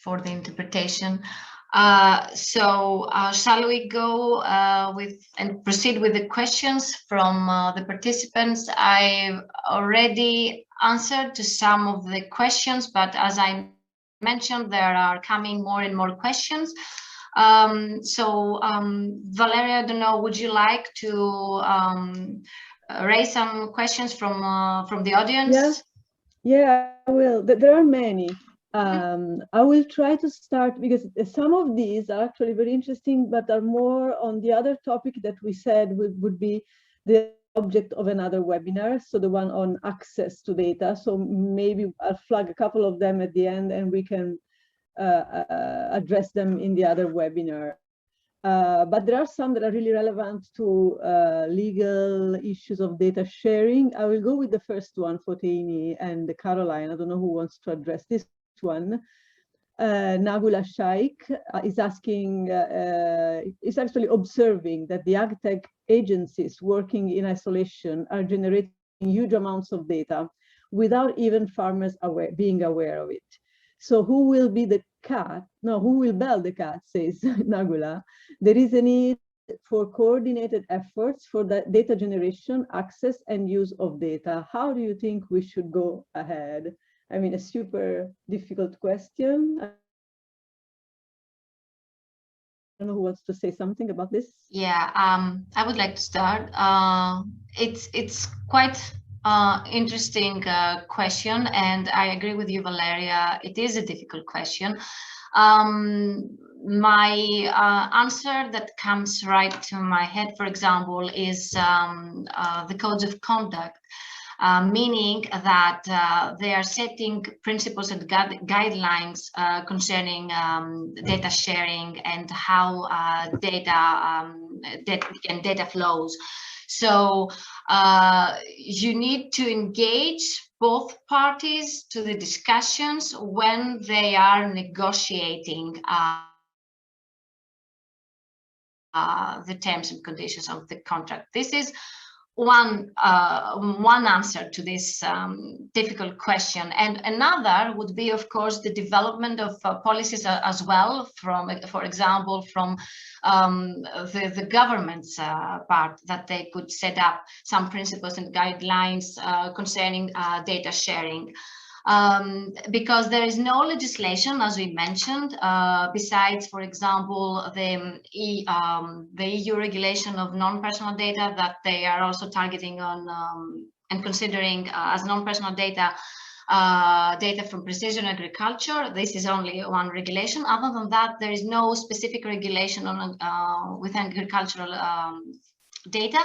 A: for the interpretation. Shall we go and proceed with the questions from the participants? I've already answered to some of the questions, but as I mentioned, there are coming more and more questions. Valeria, I don't know, would you like to raise some questions from the audience?
G: Yes. Yeah, I will. There are many. I will try to start because some of these are actually very interesting, but are more on the other topic that we said would be the object of another webinar. So the one on access to data. So maybe I'll flag a couple of them at the end and we can address them in the other webinar. But there are some that are really relevant to legal issues of data sharing. I will go with the first one, Foteini and Caroline. I don't know who wants to address this one. Nagula Shaikh is asking, is actually observing that the agtech agencies working in isolation are generating huge amounts of data without even farmers being aware of it. So who will be the cat? No, who will bell the cat, says Nagula. There is a need for coordinated efforts for the data generation, access, and use of data. How do you think we should go ahead? I mean, a super difficult question. I don't know who wants to say something about this.
A: Yeah, I would like to start. It's quite interesting question, and I agree with you, Valeria. It is a difficult question. My answer that comes right to my head, for example, is the codes of conduct. Meaning that they are setting principles and guidelines concerning data sharing and how data flows. So you need to engage both parties to the discussions when they are negotiating the terms and conditions of the contract. This is one answer to this difficult question, and another would be, of course, the development of policies as well, from, for example, from the government's part, that they could set up some principles and guidelines concerning data sharing. Because there is no legislation, as we mentioned, besides, for example, the EU regulation of non-personal data that they are also targeting on and considering as non-personal data data from precision agriculture. This is only one regulation. Other than that, there is no specific regulation on with agricultural data.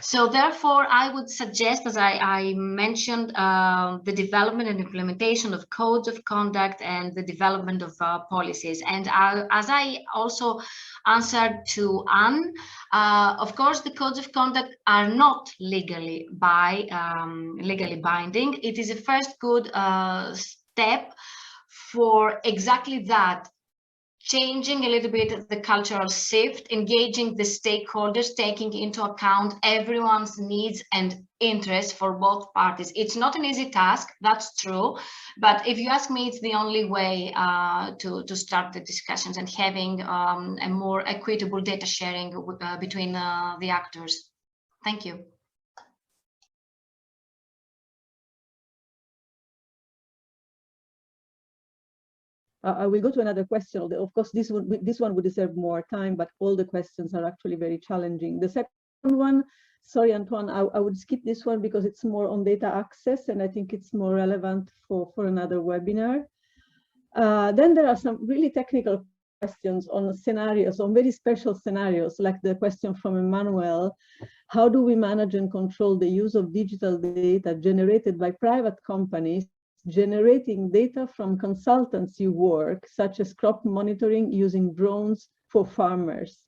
A: So therefore, I would suggest, as I mentioned, the development and implementation of codes of conduct and the development of policies. And as I also answered to Anne, of course, the codes of conduct are not legally binding. It is a first good step for exactly that, changing a little bit the cultural shift, engaging the stakeholders, taking into account everyone's needs and interests for both parties. It's not an easy task, that's true, but if you ask me, it's the only way to start the discussions and having a more equitable data sharing between the actors. Thank you.
G: I will go to another question. Of course, this one would deserve more time, but all the questions are actually very challenging. The second one, sorry, Antoine, I would skip this one because it's more on data access, and I think it's more relevant for another webinar. Then there are some really technical questions on scenarios, on very special scenarios, like the question from Emmanuel. How do we manage and control the use of digital data generated by private companies generating data from consultancy work, such as crop monitoring using drones for farmers?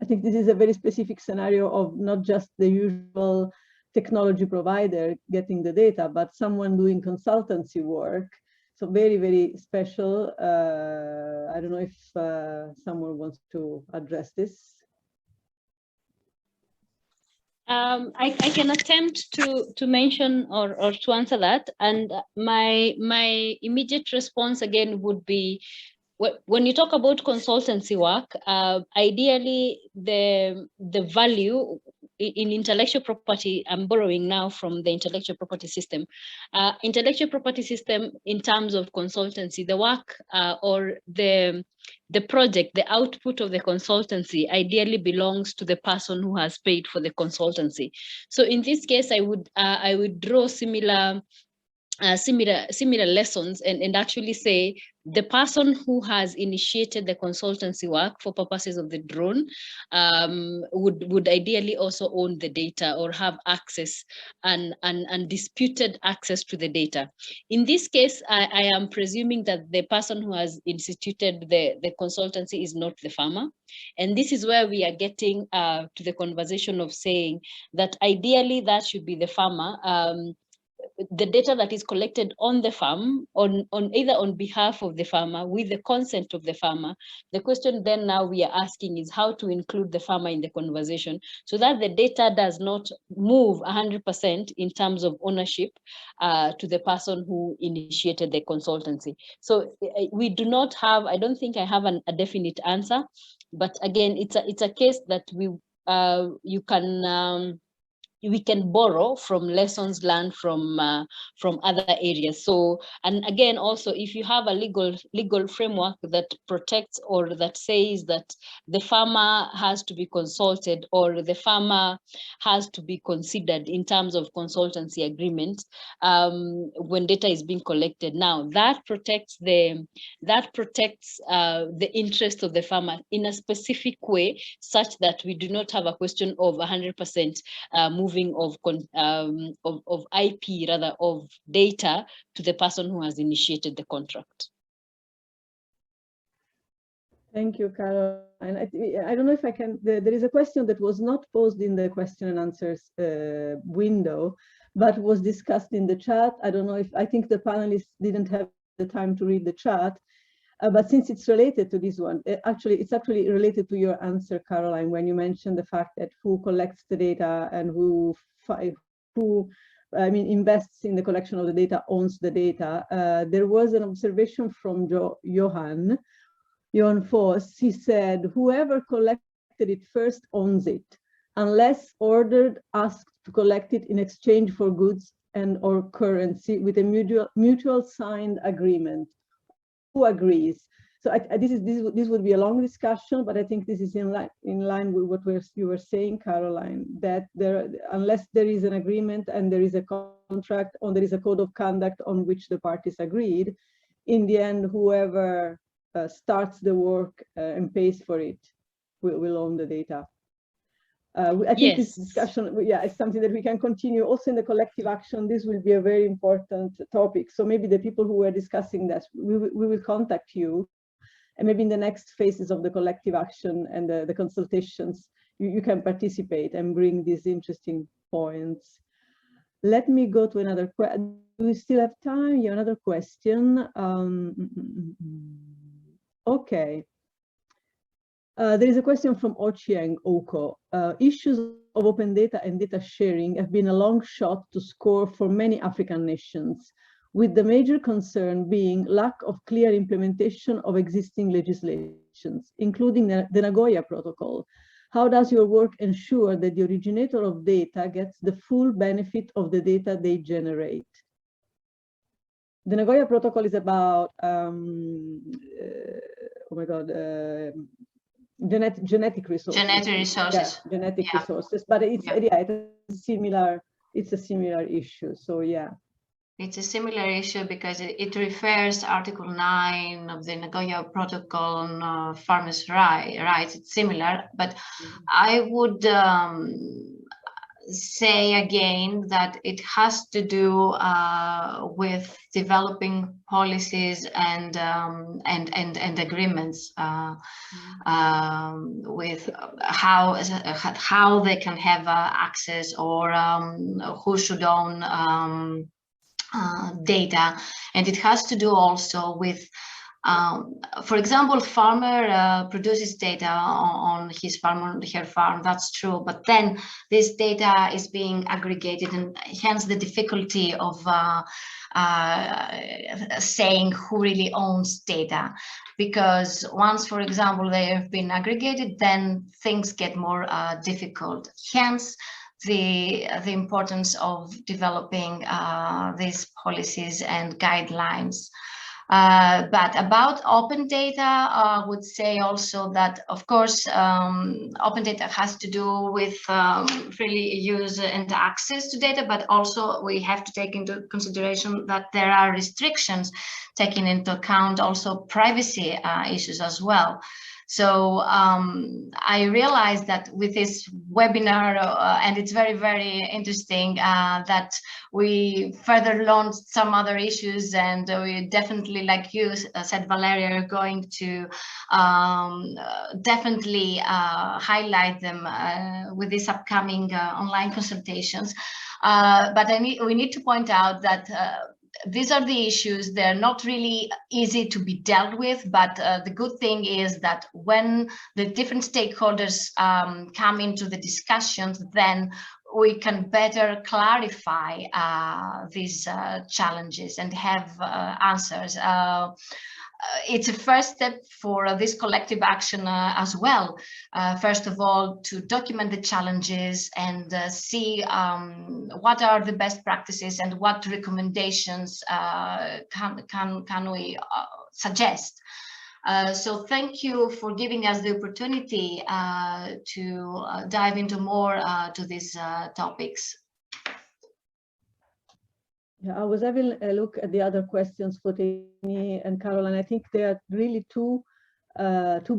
G: I think this is a very specific scenario of not just the usual technology provider getting the data, but someone doing consultancy work. So very, very special. I don't know if someone wants to address this.
B: I can attempt to mention or to answer that, and my immediate response again would be, when you talk about consultancy work, ideally the value in intellectual property, I'm borrowing now from the intellectual property system. Intellectual property system, in terms of consultancy, the work or the project, the output of the consultancy ideally belongs to the person who has paid for the consultancy. So in this case, I would draw similar lessons and actually say the person who has initiated the consultancy work for purposes of the drone would ideally also own the data or have access and undisputed access to the data. In this case, I am presuming that the person who has instituted the consultancy is not the farmer. And this is where we are getting to the conversation of saying that ideally that should be the farmer. the data that is collected on the farm, on either on behalf of the farmer, with the consent of the farmer. The question then now we are asking is how to include the farmer in the conversation so that the data does not move 100% in terms of ownership to the person who initiated the consultancy. So we do not have, I don't think I have a definite answer, but again, it's a case that we can borrow from lessons learned from other areas. So, and again, also, if you have a legal framework that protects or that says that the farmer has to be consulted or the farmer has to be considered in terms of consultancy agreement when data is being collected, now that protects the interest of the farmer in a specific way, such that we do not have a question of 100% moving of IP, rather, of data to the person who has initiated the contract.
G: Thank you, Carol. And I don't know if I can, there is a question that was not posed in the question and answers window, but was discussed in the chat. I don't know if, I think the panelists didn't have the time to read the chat, but since it's related to this one, it's actually related to your answer, Caroline, when you mentioned the fact that who collects the data and who invests in the collection of the data, owns the data. There was an observation from Johan Foss. He said, whoever collected it first owns it, unless ordered, asked to collect it in exchange for goods and or currency with a mutual signed agreement. Who agrees? So this would be a long discussion, but I think this is in line with what you were saying, Caroline, that unless there is an agreement and there is a contract or there is a code of conduct on which the parties agreed, in the end, whoever starts the work and pays for it will own the data. I think this discussion, is something that we can continue also in the collective action. This will be a very important topic. So maybe the people who were discussing that, we will contact you, and maybe in the next phases of the collective action and the consultations, you can participate and bring these interesting points. Let me go to another question. Do we still have time? Yeah, another question. Okay. There is a question from Ochieng Oko. Issues of open data and data sharing have been a long shot to score for many African nations, with the major concern being lack of clear implementation of existing legislations, including the Nagoya Protocol. How does your work ensure that the originator of data gets the full benefit of the data they generate? The Nagoya Protocol is about, genetic resources.
A: Genetic resources.
G: Yeah, genetic resources, but it's it's a similar issue. So yeah.
A: It's a similar issue because it refers to Article 9 of the Nagoya Protocol on farmers' rights. It's similar, but I would say again that it has to do with developing policies and agreements with how they can have access, or who should own data. And it has to do also with for example, farmer produces data on his farm, on her farm, that's true, but then this data is being aggregated, and hence the difficulty of saying who really owns data, because once, for example, they have been aggregated, then things get more difficult. Hence the importance of developing these policies and guidelines. But about open data, I would say also that, of course, open data has to do with freely use and access to data, but also we have to take into consideration that there are restrictions taking into account also privacy issues as well. So I realized that with this webinar, and it's very, very interesting, that we further launched some other issues, and we definitely, like you said, Valeria, are going to definitely highlight them with these upcoming online consultations. But we need to point out that these are the issues. They're not really easy to be dealt with, but the good thing is that when the different stakeholders come into the discussions, then we can better clarify these challenges and have answers. It's a first step for this collective action as well. First of all, to document the challenges and see what are the best practices and what recommendations can we suggest. So thank you for giving us the opportunity to dive into more to these topics.
G: Yeah, I was having a look at the other questions for Tini and Carol, and I think there are really two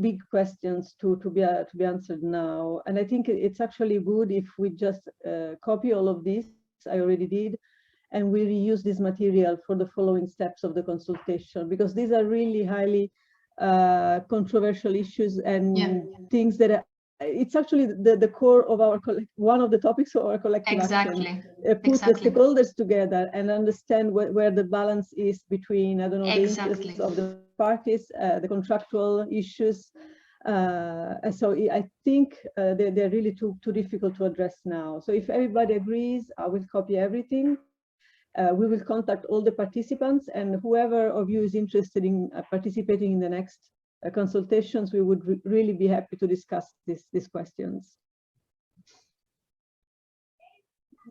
G: big questions to be answered now. And I think it's actually good if we just copy all of this. I already did, and we reuse this material for the following steps of the consultation, because these are really highly controversial issues and things that it's actually the core of our one of the topics of our collective action. Put the stakeholders together and understand where the balance is between, I don't know, the interests of the parties, the contractual issues. So I think they're really too difficult to address now. So if everybody agrees, I will copy everything. We will contact all the participants, and whoever of you is interested in participating in the next consultations, we would really be happy to discuss these questions.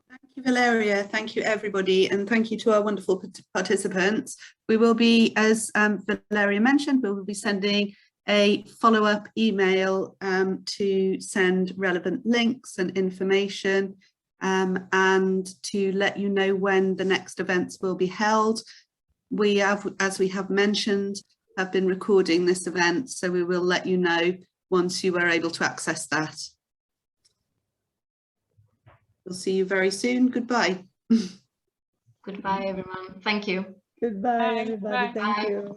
C: Thank you, Valeria. Thank you, everybody. And thank you to our wonderful participants. We will be, as Valeria mentioned, we will be sending a follow-up email to send relevant links and information and to let you know when the next events will be held. We have, as we have mentioned, have been recording this event, so we will let you know once you are able to access that. We'll see you very soon. Goodbye.
A: Goodbye, everyone. Thank you.
G: Goodbye, everybody.
A: Bye.
G: Thank you.